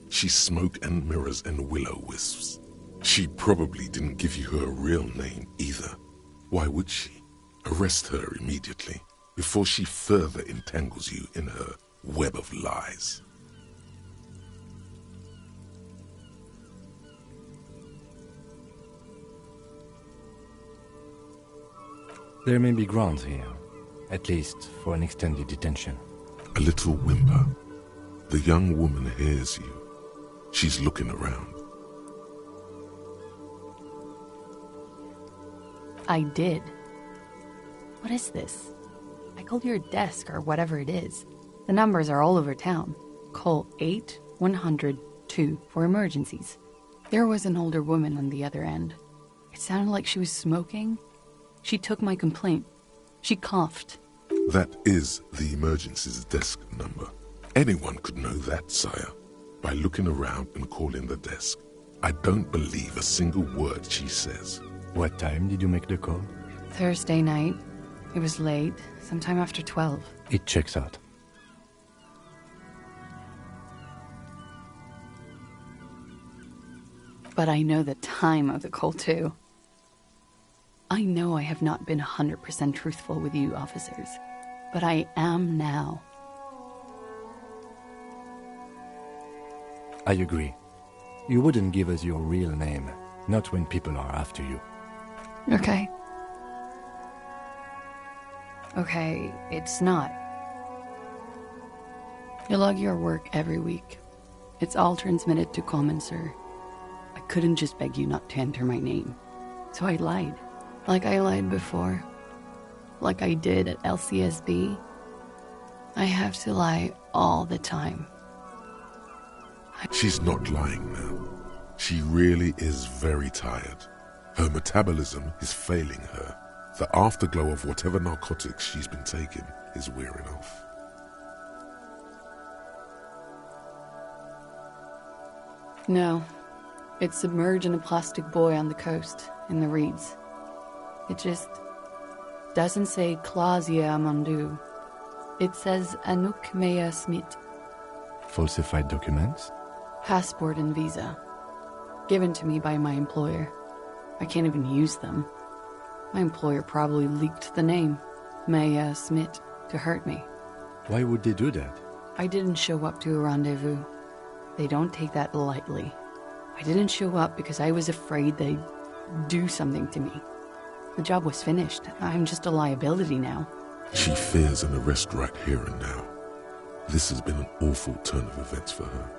She's smoke and mirrors and will-o-wisps. She probably didn't give you her real name either. Why would she? Arrest her immediately, before she further entangles you in her web of lies. There may be grounds here, at least for an extended detention. A little whimper. The young woman hears you. She's looking around. I did. What is this? I called your desk or whatever it is. The numbers are all over town. Call 8-100-2 for emergencies. There was an older woman on the other end. It sounded like she was smoking. She took my complaint. She coughed. That is the emergencies desk number. Anyone could know that, sire, by looking around and calling the desk. I don't believe a single word she says. What time did you make the call? Thursday night. It was late, sometime after 12. It checks out. But I know the time of the call, too. I know I have not been 100% truthful with you, officers, but I am now. I agree. You wouldn't give us your real name, not when people are after you. Okay. Okay, it's not. You log your work every week. It's all transmitted to Common, sir. I couldn't just beg you not to enter my name. So I lied. Like I lied before. Like I did at LCSB. I have to lie all the time. She's not lying now. She really is very tired. Her metabolism is failing her. The afterglow of whatever narcotics she's been taking is wearing off. No. It's submerged in a plastic buoy on the coast, in the reeds. It just doesn't say Clausia Amandu. It says Anouk Mea Smith. Falsified documents? Passport and visa. Given to me by my employer. I can't even use them. My employer probably leaked the name, Mea Smith, to hurt me. Why would they do that? I didn't show up to a rendezvous. They don't take that lightly. I didn't show up because I was afraid they'd do something to me. The job was finished. I'm just a liability now. She fears an arrest right here and now. This has been an awful turn of events for her.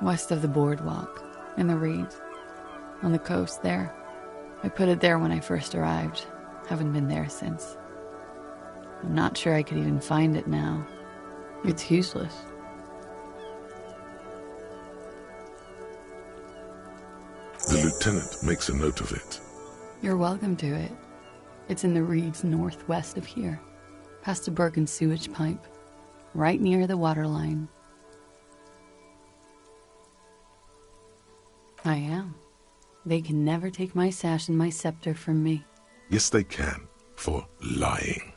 West of the boardwalk, in the reeds, on the coast there. I put it there when I first arrived. Haven't been there since. I'm not sure I could even find it now. It's useless. The lieutenant makes a note of it. You're welcome to it. It's in the reeds northwest of here, past the Bergen sewage pipe, right near the waterline. I am. They can never take my sash and my scepter from me. Yes, they can, for lying.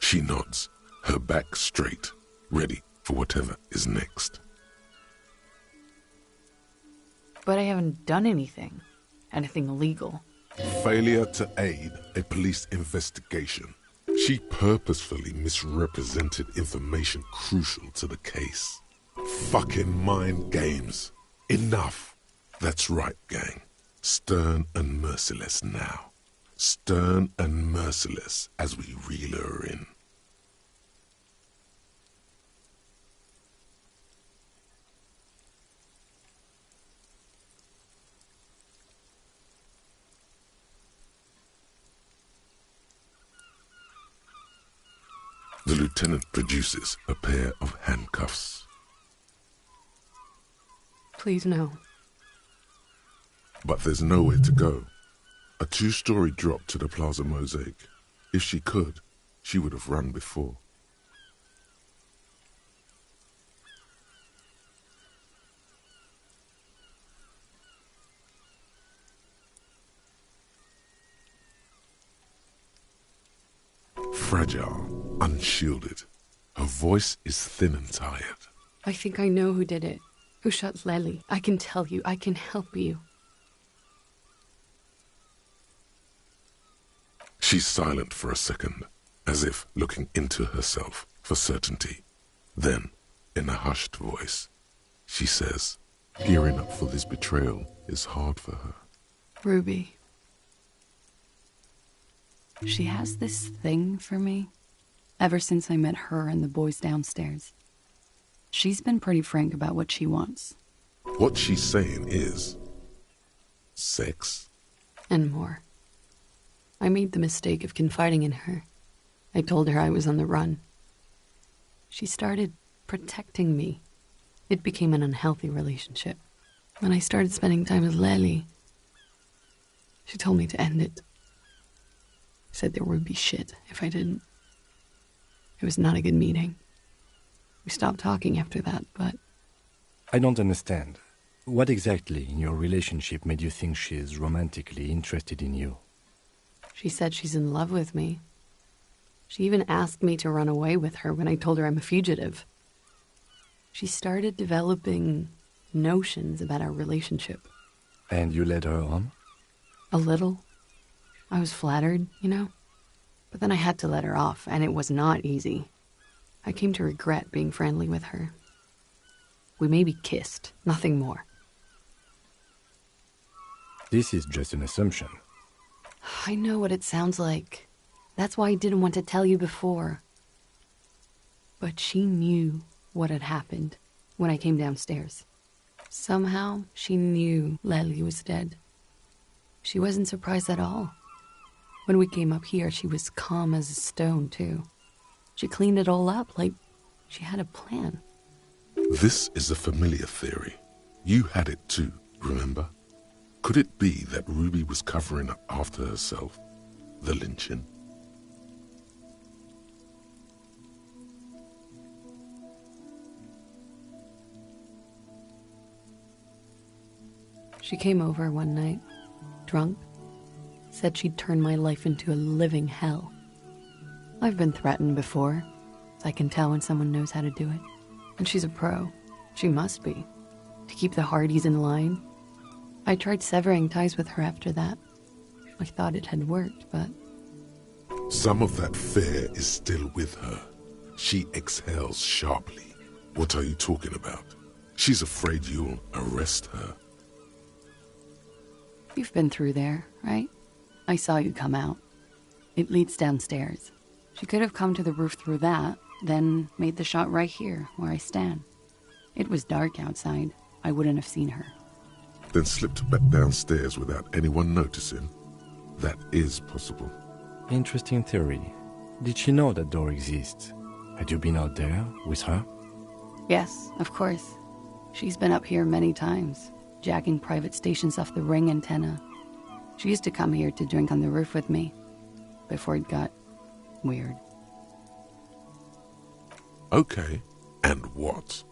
She nods, her back straight, ready for whatever is next. But I haven't done anything illegal. Failure to aid a police investigation. She purposefully misrepresented information crucial to the case. Fucking mind games. Enough. That's right, gang. Stern and merciless now. Stern and merciless as we reel her in. The lieutenant produces a pair of handcuffs. Please, no. But there's nowhere to go. A 2-story drop to the Plaza Mosaic. If she could, she would have run before. Fragile, unshielded. Her voice is thin and tired. I think I know who did it. Who shot Lely. I can tell you. I can help you. She's silent for a second, as if looking into herself for certainty. Then, in a hushed voice, she says, gearing up for this betrayal is hard for her. Ruby. She has this thing for me, ever since I met her and the boys downstairs. She's been pretty frank about what she wants. What she's saying is... sex? And more. I made the mistake of confiding in her. I told her I was on the run. She started protecting me. It became an unhealthy relationship. When I started spending time with Lely, she told me to end it. Said there would be shit if I didn't. It was not a good meeting. We stopped talking after that, but... I don't understand. What exactly in your relationship made you think she is romantically interested in you? She said she's in love with me. She even asked me to run away with her when I told her I'm a fugitive. She started developing notions about our relationship. And you led her on? A little. I was flattered, you know? But then I had to let her off, and it was not easy. I came to regret being friendly with her. We maybe kissed, nothing more. This is just an assumption. I know what it sounds like. That's why I didn't want to tell you before. But she knew what had happened when I came downstairs. Somehow, she knew Lely was dead. She wasn't surprised at all. When we came up here, she was calm as a stone, too. She cleaned it all up like she had a plan. This is a familiar theory. You had it too, remember? Could it be that Ruby was covering up after herself? The lynching? She came over one night, drunk, said she'd turn my life into a living hell. I've been threatened before. I can tell when someone knows how to do it. And she's a pro. She must be. To keep the Hardys in line. I tried severing ties with her after that. I thought it had worked, but... Some of that fear is still with her. She exhales sharply. What are you talking about? She's afraid you'll arrest her. You've been through there, right? I saw you come out. It leads downstairs. She could have come to the roof through that, then made the shot right here, where I stand. It was dark outside. I wouldn't have seen her. Then slipped back downstairs without anyone noticing? That is possible. Interesting theory. Did she know that door exists? Had you been out there with her? Yes, of course. She's been up here many times, jacking private stations off the ring antenna. She used to come here to drink on the roof with me, before it got weird. Okay, and what?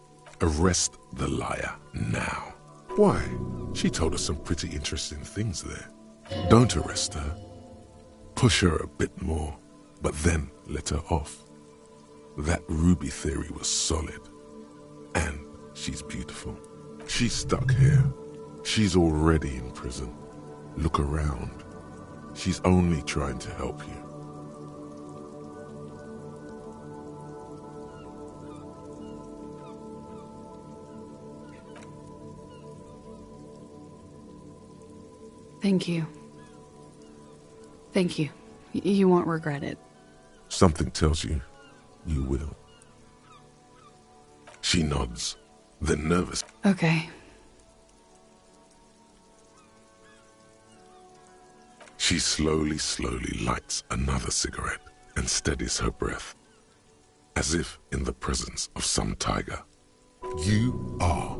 Arrest the liar now. Why? She told us some pretty interesting things there. Don't arrest her. Push her a bit more, but then let her off. That Ruby theory was solid. And she's beautiful. She's stuck here. She's already in prison. Look around. She's only trying to help you. Thank you. Thank you. You won't regret it. Something tells you you will. She nods, then nervous. Okay. She slowly lights another cigarette and steadies her breath, as if in the presence of some tiger. You are.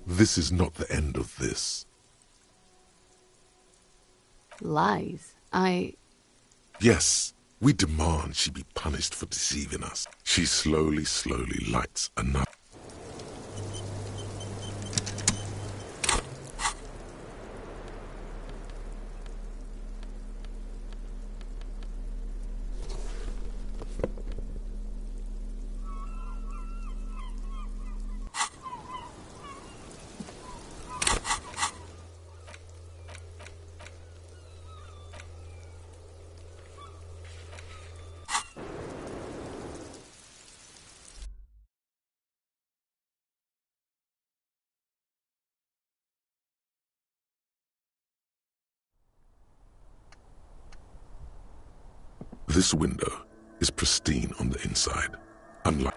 This is not the end of this. Lies. Yes, we demand she be punished for deceiving us. She slowly lights another. This window is pristine on the inside, unlike...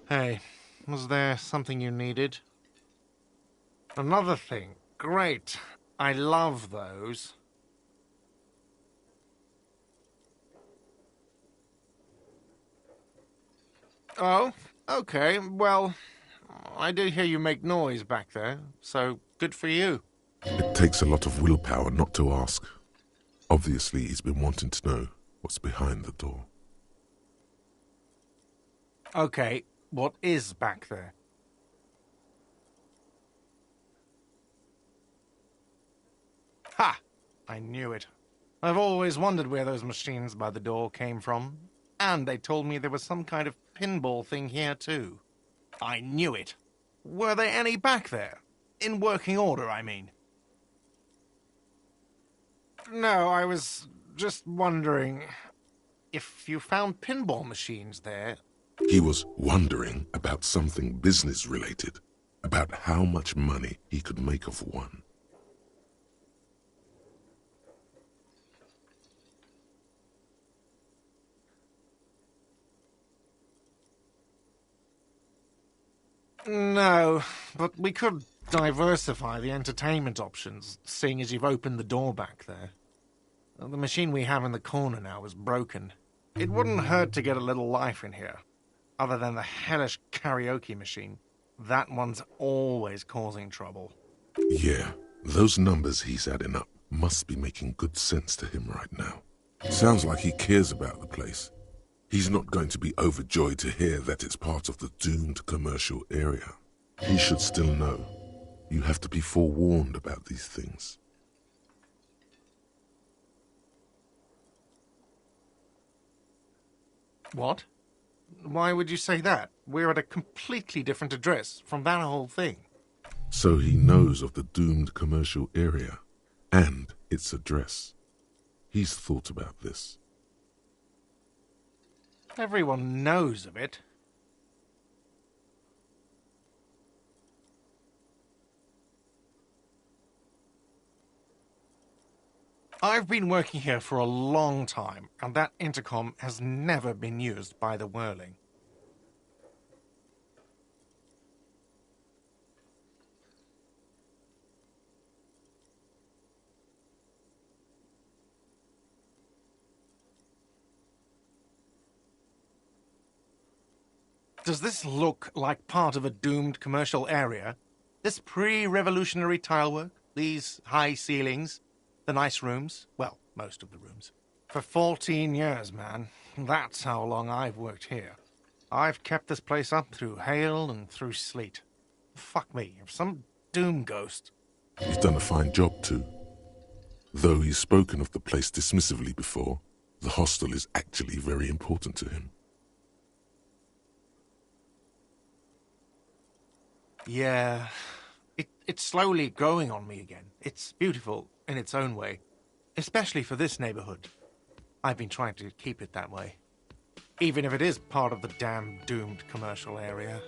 Hey, was there something you needed? Another thing. Great. I love those. Oh, okay. Well, I did hear you make noise back there, so good for you. It takes a lot of willpower not to ask. Obviously, he's been wanting to know what's behind the door. Okay, what is back there? Ha! I knew it. I've always wondered where those machines by the door came from. And they told me there was some kind of pinball thing here, too. I knew it. Were there any back there? In working order, I mean. No, I was just wondering if you found pinball machines there. He was wondering about something business-related, about how much money he could make of one. No, but we could diversify the entertainment options, seeing as you've opened the door back there. The machine we have in the corner now is broken. It wouldn't hurt to get a little life in here. Other than the hellish karaoke machine. That one's always causing trouble. Yeah, those numbers he's adding up must be making good sense to him right now. Sounds like he cares about the place. He's not going to be overjoyed to hear that it's part of the doomed commercial area. He should still know. You have to be forewarned about these things. What? Why would you say that? We're at a completely different address from that whole thing. So he knows of the doomed commercial area and its address. He's thought about this. Everyone knows of it. I've been working here for a long time, and that intercom has never been used by the Whirling. Does this look like part of a doomed commercial area? This pre-revolutionary tilework? These high ceilings? The nice rooms? Well, most of the rooms. For 14 years, man. That's how long I've worked here. I've kept this place up through hail and through sleet. Fuck me, if some doom ghost... He's done a fine job, too. Though he's spoken of the place dismissively before, the hostel is actually very important to him. Yeah, it's slowly growing on me again. It's beautiful in its own way, especially for this neighborhood. I've been trying to keep it that way, even if it is part of the damn doomed commercial area.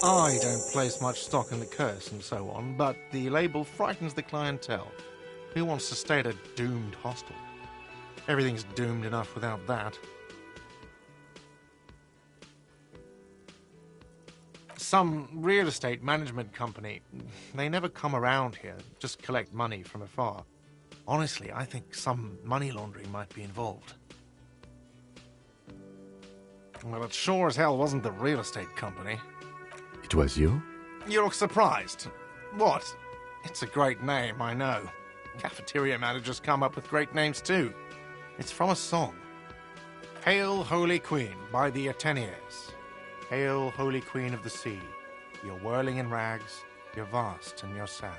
I don't place much stock in the curse and so on, but the label frightens the clientele. Who wants to stay at a doomed hostel? Everything's doomed enough without that. Some real estate management company, they never come around here, just collect money from afar. Honestly, I think some money laundering might be involved. Well, it sure as hell wasn't the real estate company. It was you? You look surprised. What? It's a great name, I know. Cafeteria managers come up with great names too. It's from a song. Hail, Holy Queen, by the Ateniers. Hail, Holy Queen of the Sea. You're whirling in rags, you're vast and you're sad.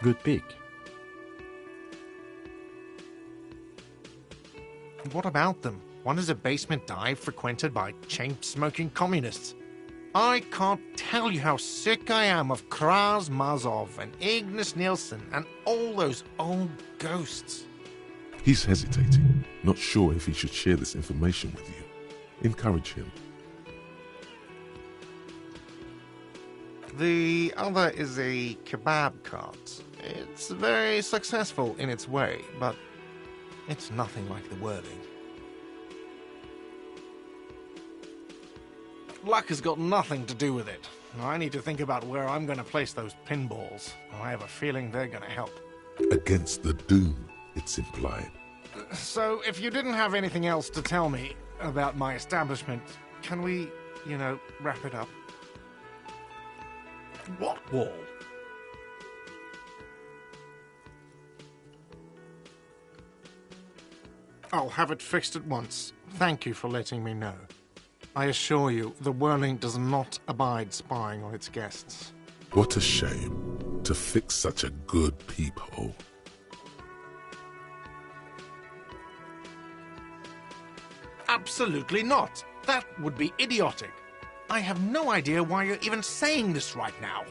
Good pick. What about them? One is a basement dive frequented by chain-smoking communists. I can't tell you how sick I am of Kraz Mazov and Ignis Nielsen and all those old ghosts. He's hesitating, not sure if he should share this information with you. Encourage him. The other is a kebab cart. It's very successful in its way, but it's nothing like the Whirling. Luck has got nothing to do with it. I need to think about where I'm going to place those pinballs. I have a feeling they're going to help. Against the doom, it's implied. So, if you didn't have anything else to tell me about my establishment, can we, wrap it up? What wall? I'll have it fixed at once. Thank you for letting me know. I assure you, the Whirling does not abide spying on its guests. What a shame to fix such a good peephole. Absolutely not. That would be idiotic. I have no idea why you're even saying this right now.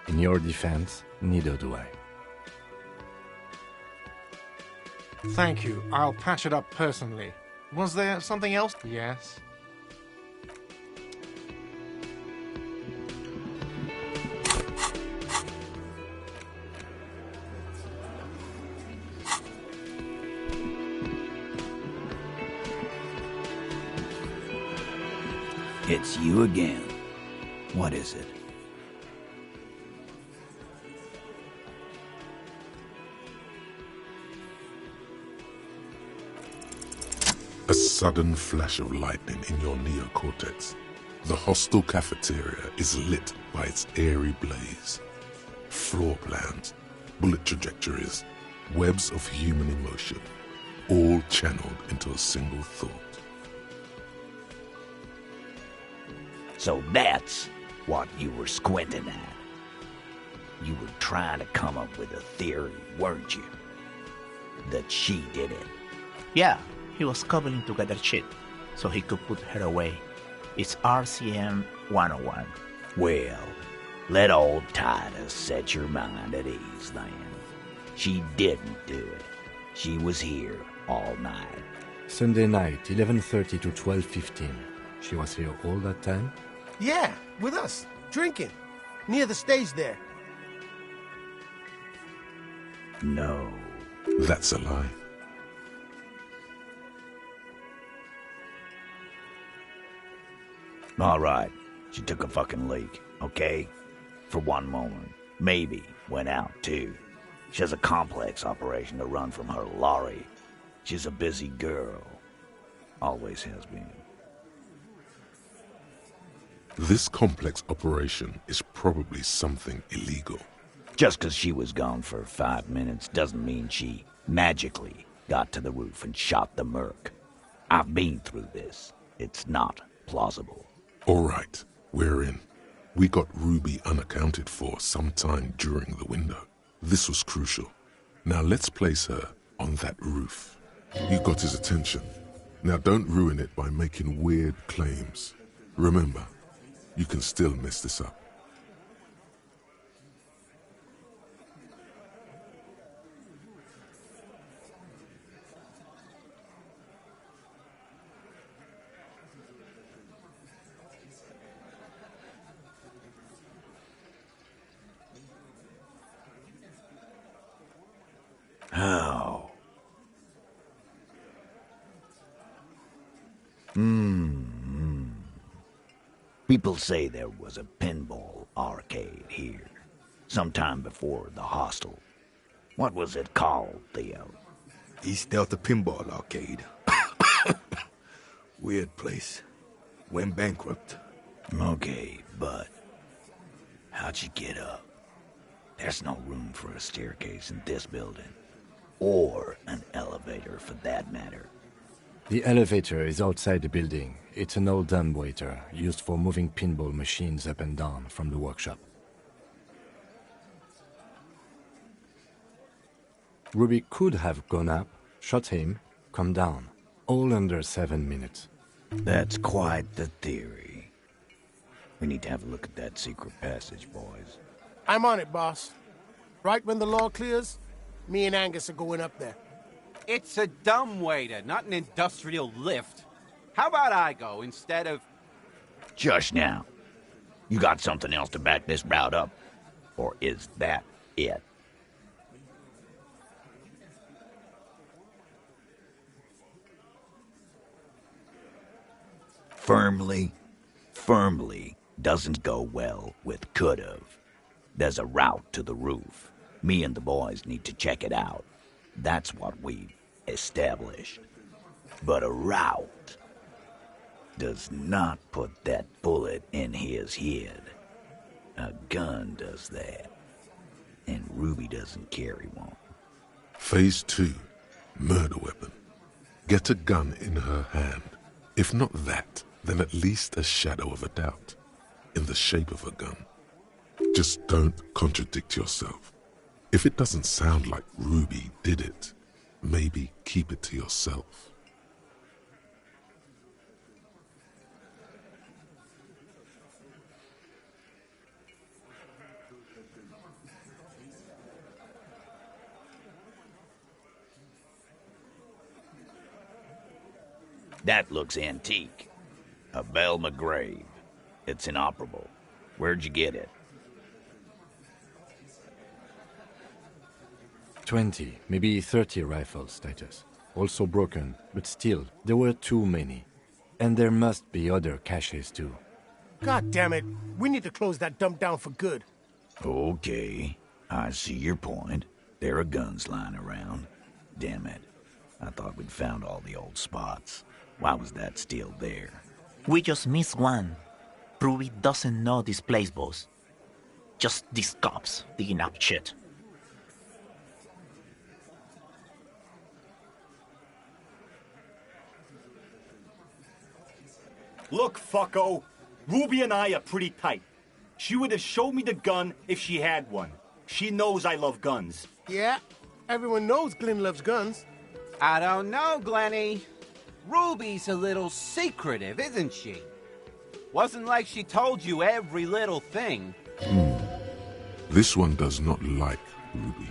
In your defense, neither do I. Thank you. I'll patch it up personally. Was there something else? Yes. It's you again. What is it? A sudden flash of lightning in your neocortex. The hostel cafeteria is lit by its airy blaze. Floor plans, bullet trajectories, webs of human emotion, all channeled into a single thought. So that's what you were squinting at. You were trying to come up with a theory, weren't you? That she did it. Yeah, he was cobbling together shit so he could put her away. It's RCM 101. Well, let old Titus set your mind at ease then. She didn't do it. She was here all night. Sunday night, 11:30 to 12:15. She was here all that time? Yeah, with us, drinking. Near the stage there. No. That's a lie. All right, she took a fucking leak, okay? For one moment. Maybe went out, too. She has a complex operation to run from her lorry. She's a busy girl. Always has been. This complex operation is probably something illegal. Just because she was gone for 5 minutes doesn't mean she magically got to the roof and shot the merc. I've been through this. It's not plausible. All right, we're in. We got Ruby unaccounted for sometime during the window. This was crucial. Now let's place her on that roof. You got his attention. Now don't ruin it by making weird claims. Remember, you can still mess this up. How? People say there was a pinball arcade here, sometime before the hostel. What was it called, Theo? East Delta Pinball Arcade. Weird place. Went bankrupt. Okay, but how'd you get up? There's no room for a staircase in this building. Or an elevator, for that matter. The elevator is outside the building. It's an old dumbwaiter used for moving pinball machines up and down from the workshop. Ruby could have gone up, shot him, come down, all under 7 minutes. That's quite the theory. We need to have a look at that secret passage, boys. I'm on it, boss. Right when the law clears, me and Angus are going up there. It's a dumbwaiter, not an industrial lift. How about I go instead of... Just now. You got something else to back this route up? Or is that it? Firmly doesn't go well with could've. There's a route to the roof. Me and the boys need to check it out. That's what we've established. But a route does not put that bullet in his head. A gun does that. And Ruby doesn't carry one. Phase 2. Murder weapon. Get a gun in her hand. If not that, then at least a shadow of a doubt. In the shape of a gun. Just don't contradict yourself. If it doesn't sound like Ruby did it, maybe keep it to yourself. That looks antique. A Bell McGrave. It's inoperable. Where'd you get it? 20, maybe 30 rifles, Titus. Also broken, but still, there were too many. And there must be other caches too. God damn it. We need to close that dump down for good. Okay, I see your point. There are guns lying around. Damn it. I thought we'd found all the old spots. Why was that still there? We just missed one. Ruby doesn't know this place, boss. Just these cops digging up shit. Look, fucko. Ruby and I are pretty tight. She would have showed me the gun if she had one. She knows I love guns. Yeah, everyone knows Glenn loves guns. I don't know, Glenny. Ruby's a little secretive, isn't she? Wasn't like she told you every little thing. This one does not like Ruby.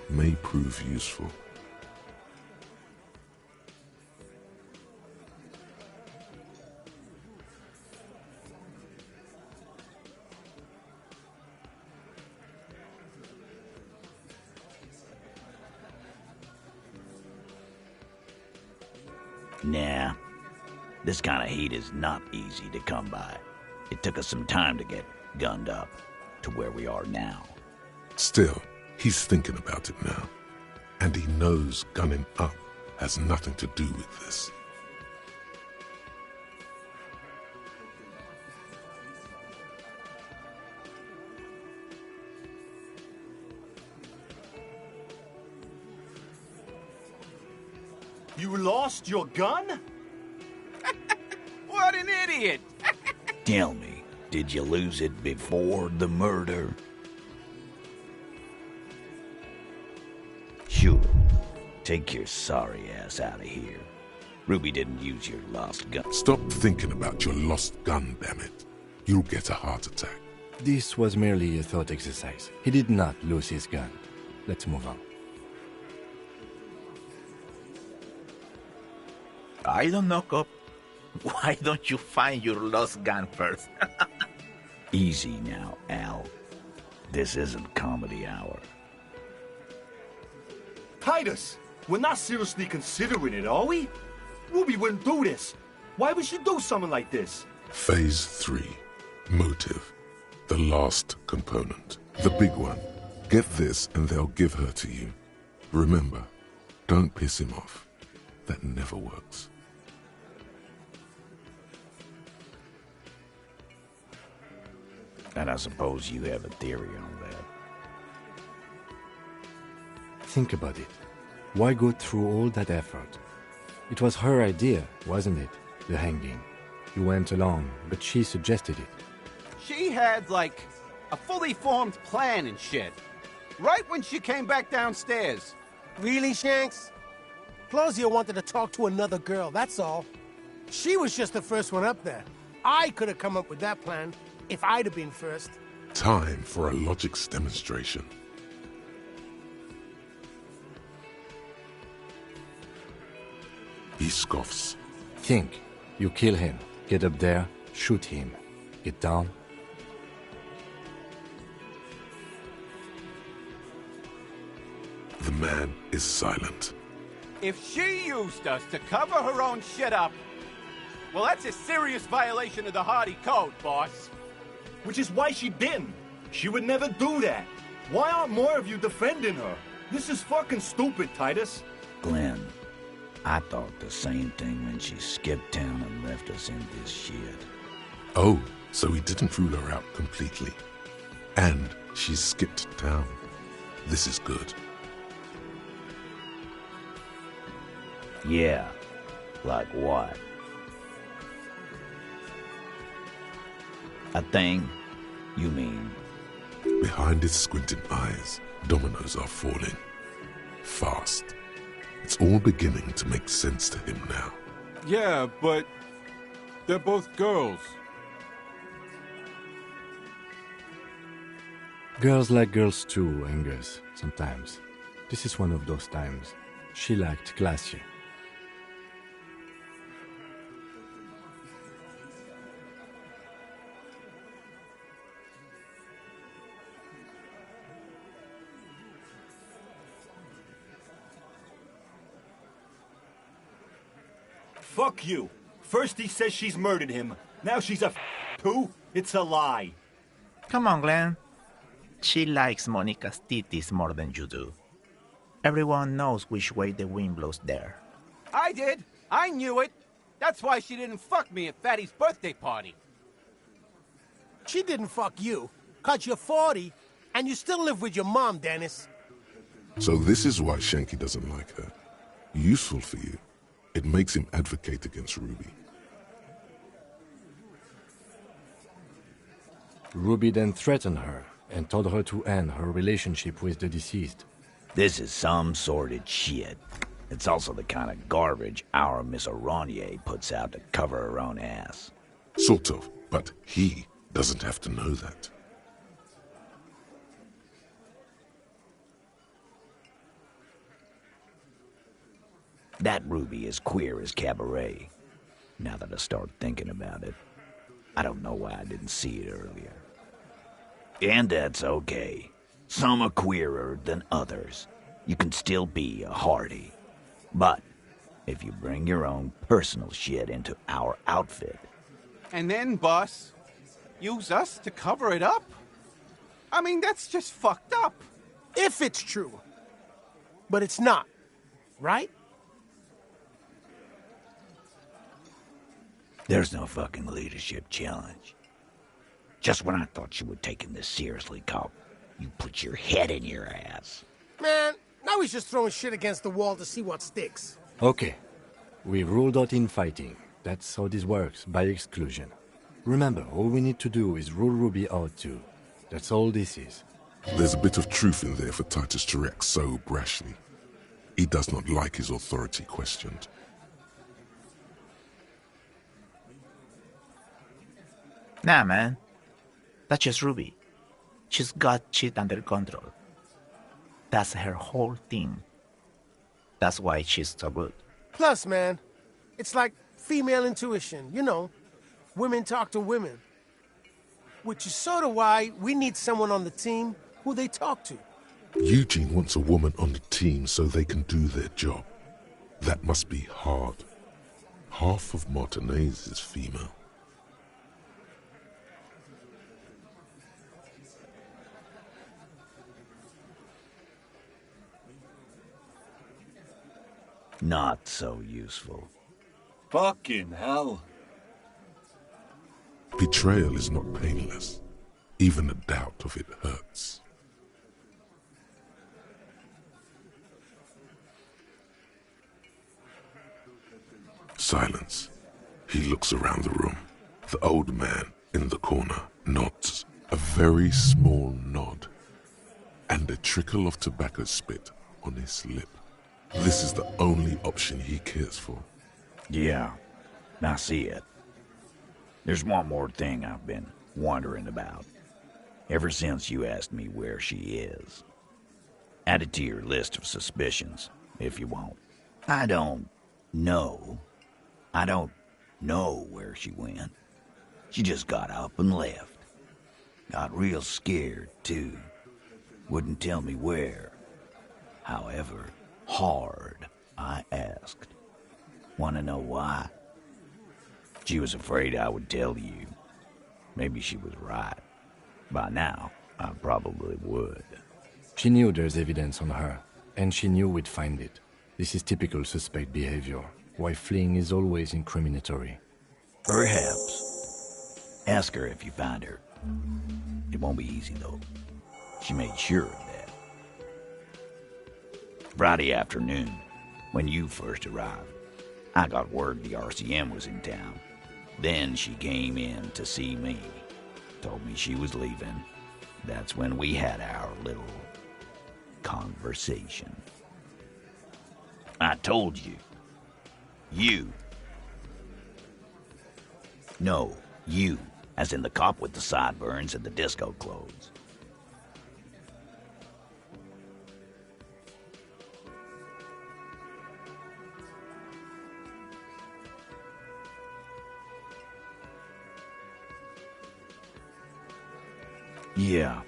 May prove useful. Nah. This kind of heat is not easy to come by. It took us some time to get gunned up to where we are now. Still, he's thinking about it now. And he knows gunning up has nothing to do with this. You lost your gun? What an idiot! Tell me, did you lose it before the murder? Sure. Take your sorry ass out of here. Ruby didn't use your lost gun. Stop thinking about your lost gun, damn it. You'll get a heart attack. This was merely a thought exercise. He did not lose his gun. Let's move on. I don't know, cop. Why don't you find your lost gun first? Easy now, Al. This isn't comedy hour. Titus, we're not seriously considering it, are we? Ruby wouldn't do this. Why would she do something like this? Phase 3. Motive. The last component. The big one. Get this and they'll give her to you. Remember, don't piss him off. That never works. And I suppose you have a theory on that. Think about it. Why go through all that effort? It was her idea, wasn't it? The hanging. You went along, but she suggested it. She had, like, a fully formed plan and shit. Right when she came back downstairs. Really, Shanks? Claudia wanted to talk to another girl, that's all. She was just the first one up there. I could have come up with that plan if I'd have been first. Time for a logics demonstration. He scoffs. Think. You kill him. Get up there. Shoot him. Get down. The man is silent. If she used us to cover her own shit up, well, that's a serious violation of the Hardy Code, boss. Which is why she didn't. She would never do that. Why aren't more of you defending her? This is fucking stupid, Titus. Glenn, I thought the same thing when she skipped town and left us in this shit. Oh, so he didn't rule her out completely. And she skipped town. This is good. Yeah, like what? A thing? You mean? Behind his squinting eyes, dominoes are falling. Fast. It's all beginning to make sense to him now. Yeah, but they're both girls. Girls like girls too, Angus, sometimes. This is one of those times. She liked Glacier. Fuck you. First he says she's murdered him. Now she's a too? It's a lie. Come on, Glenn. She likes Monica's titties more than you do. Everyone knows which way the wind blows there. I did. I knew it. That's why she didn't fuck me at Fatty's birthday party. She didn't fuck you, 'cause you're 40, and you still live with your mom, Dennis. So this is why Shanky doesn't like her. Useful for you. It makes him advocate against Ruby. Ruby then threatened her and told her to end her relationship with the deceased. This is some sordid shit. It's also the kind of garbage our Miss Aronier puts out to cover her own ass. Sort of, but he doesn't have to know that. That Ruby is queer as cabaret. Now that I start thinking about it, I don't know why I didn't see it earlier. And that's okay. Some are queerer than others. You can still be a Hardy. But if you bring your own personal shit into our outfit... And then, boss, use us to cover it up? I mean, that's just fucked up. If it's true. But it's not, right? There's no fucking leadership challenge. Just when I thought you were taking this seriously, cop, you put your head in your ass. Man, now he's just throwing shit against the wall to see what sticks. Okay. We ruled out infighting. That's how this works, by exclusion. Remember, all we need to do is rule Ruby out too. That's all this is. There's a bit of truth in there for Titus to react so brashly. He does not like his authority questioned. Nah, man. That's just Ruby. She's got shit under control. That's her whole thing. That's why she's so good. Plus, man, it's like female intuition, you know. Women talk to women. Which is sort of why we need someone on the team who they talk to. Eugene wants a woman on the team so they can do their job. That must be hard. Half of Martinez is female. Not so useful. Fucking hell. Betrayal is not painless. Even a doubt of it hurts. Silence. He looks around the room. The old man in the corner nods. A very small nod. And a trickle of tobacco spit on his lip. This is the only option he cares for. Yeah, I see it. There's one more thing I've been wondering about. Ever since you asked me where she is. Add it to your list of suspicions, if you want. I don't know where she went. She just got up and left. Got real scared, too. Wouldn't tell me where. However hard I asked. Want to know why? She was afraid I would tell you. Maybe she was right. By now, I probably would. She knew there's evidence on her, and she knew we'd find it. This is typical suspect behavior, why fleeing is always incriminatory. Perhaps. Ask her if you find her. It won't be easy, though. She made sure of that. Friday afternoon, when you first arrived, I got word the RCM was in town. Then she came in to see me. Told me she was leaving. That's when we had our little conversation. I told you. No, you, as in the cop with the sideburns and the disco clothes. Yeah,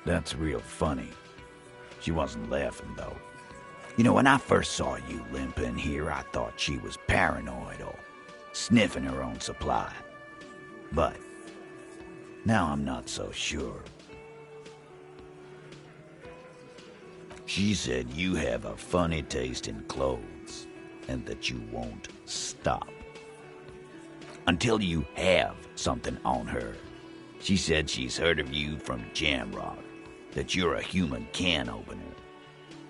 that's real funny. She wasn't laughing, though. You know, when I first saw you limping here, I thought she was paranoid or sniffing her own supply. But Now I'm not so sure. She said you have a funny taste in clothes, and that you won't stop until you have something on her. She said she's heard of you from Jamrock, that you're a human can opener,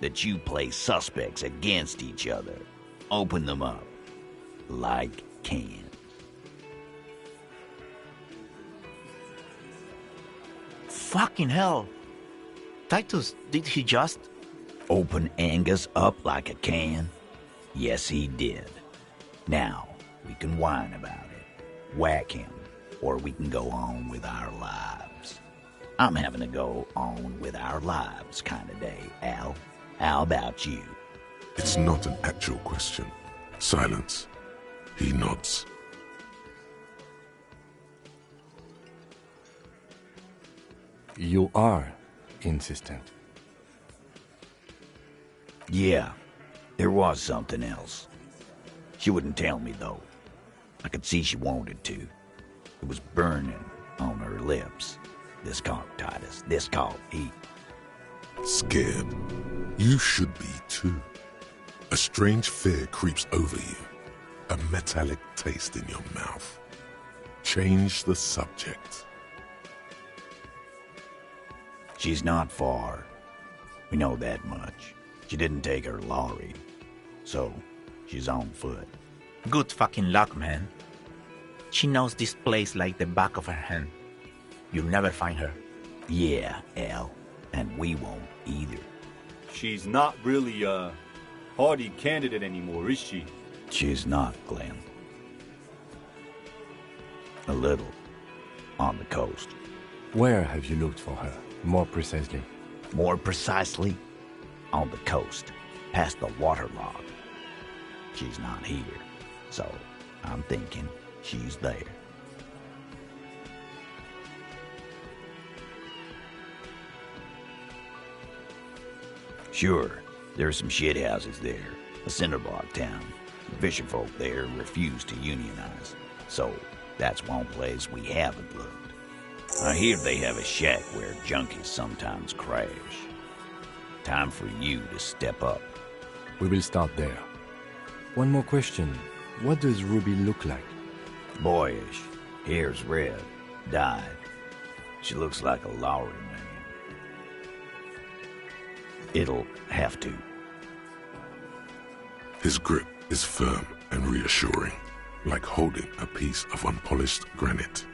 that you play suspects against each other, open them up like cans. Fucking hell. Titus, did he just... Open Angus up like a can? Yes, he did. Now, we can whine about it, whack him, or we can go on with our lives. I'm having a go on with our lives kind of day, Al. How about you? It's not an actual question. Silence. He nods. You are insistent. Yeah, there was something else. She wouldn't tell me, though. I could see she wanted to. It was burning on her lips. This caught Titus. This caught Pete. Scared. You should be, too. A strange fear creeps over you. A metallic taste in your mouth. Change the subject. She's not far. We know that much. She didn't take her lorry, so she's on foot. Good fucking luck, man. She knows this place like the back of her hand. You'll never find her. Yeah, Al, and we won't either. She's not really a hardy candidate anymore, is she? She's not, Glenn. A little. On the coast. Where have you looked for her, more precisely? More precisely? On the coast, past the waterlog. She's not here, so I'm thinking she's there. Sure, there's some shit houses there, a cinderblock town. The fisherfolk there refuse to unionize, so that's one place we haven't looked. I hear they have a shack where junkies sometimes crash. Time for you to step up. We will start there. One more question. What does Ruby look like? Boyish. Hair's red. Dyed. She looks like a Lowry man. It'll have to. His grip is firm and reassuring, like holding a piece of unpolished granite.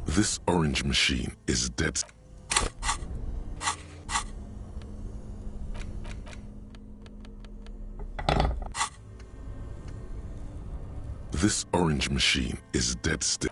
This orange machine is dead. This orange machine is dead still.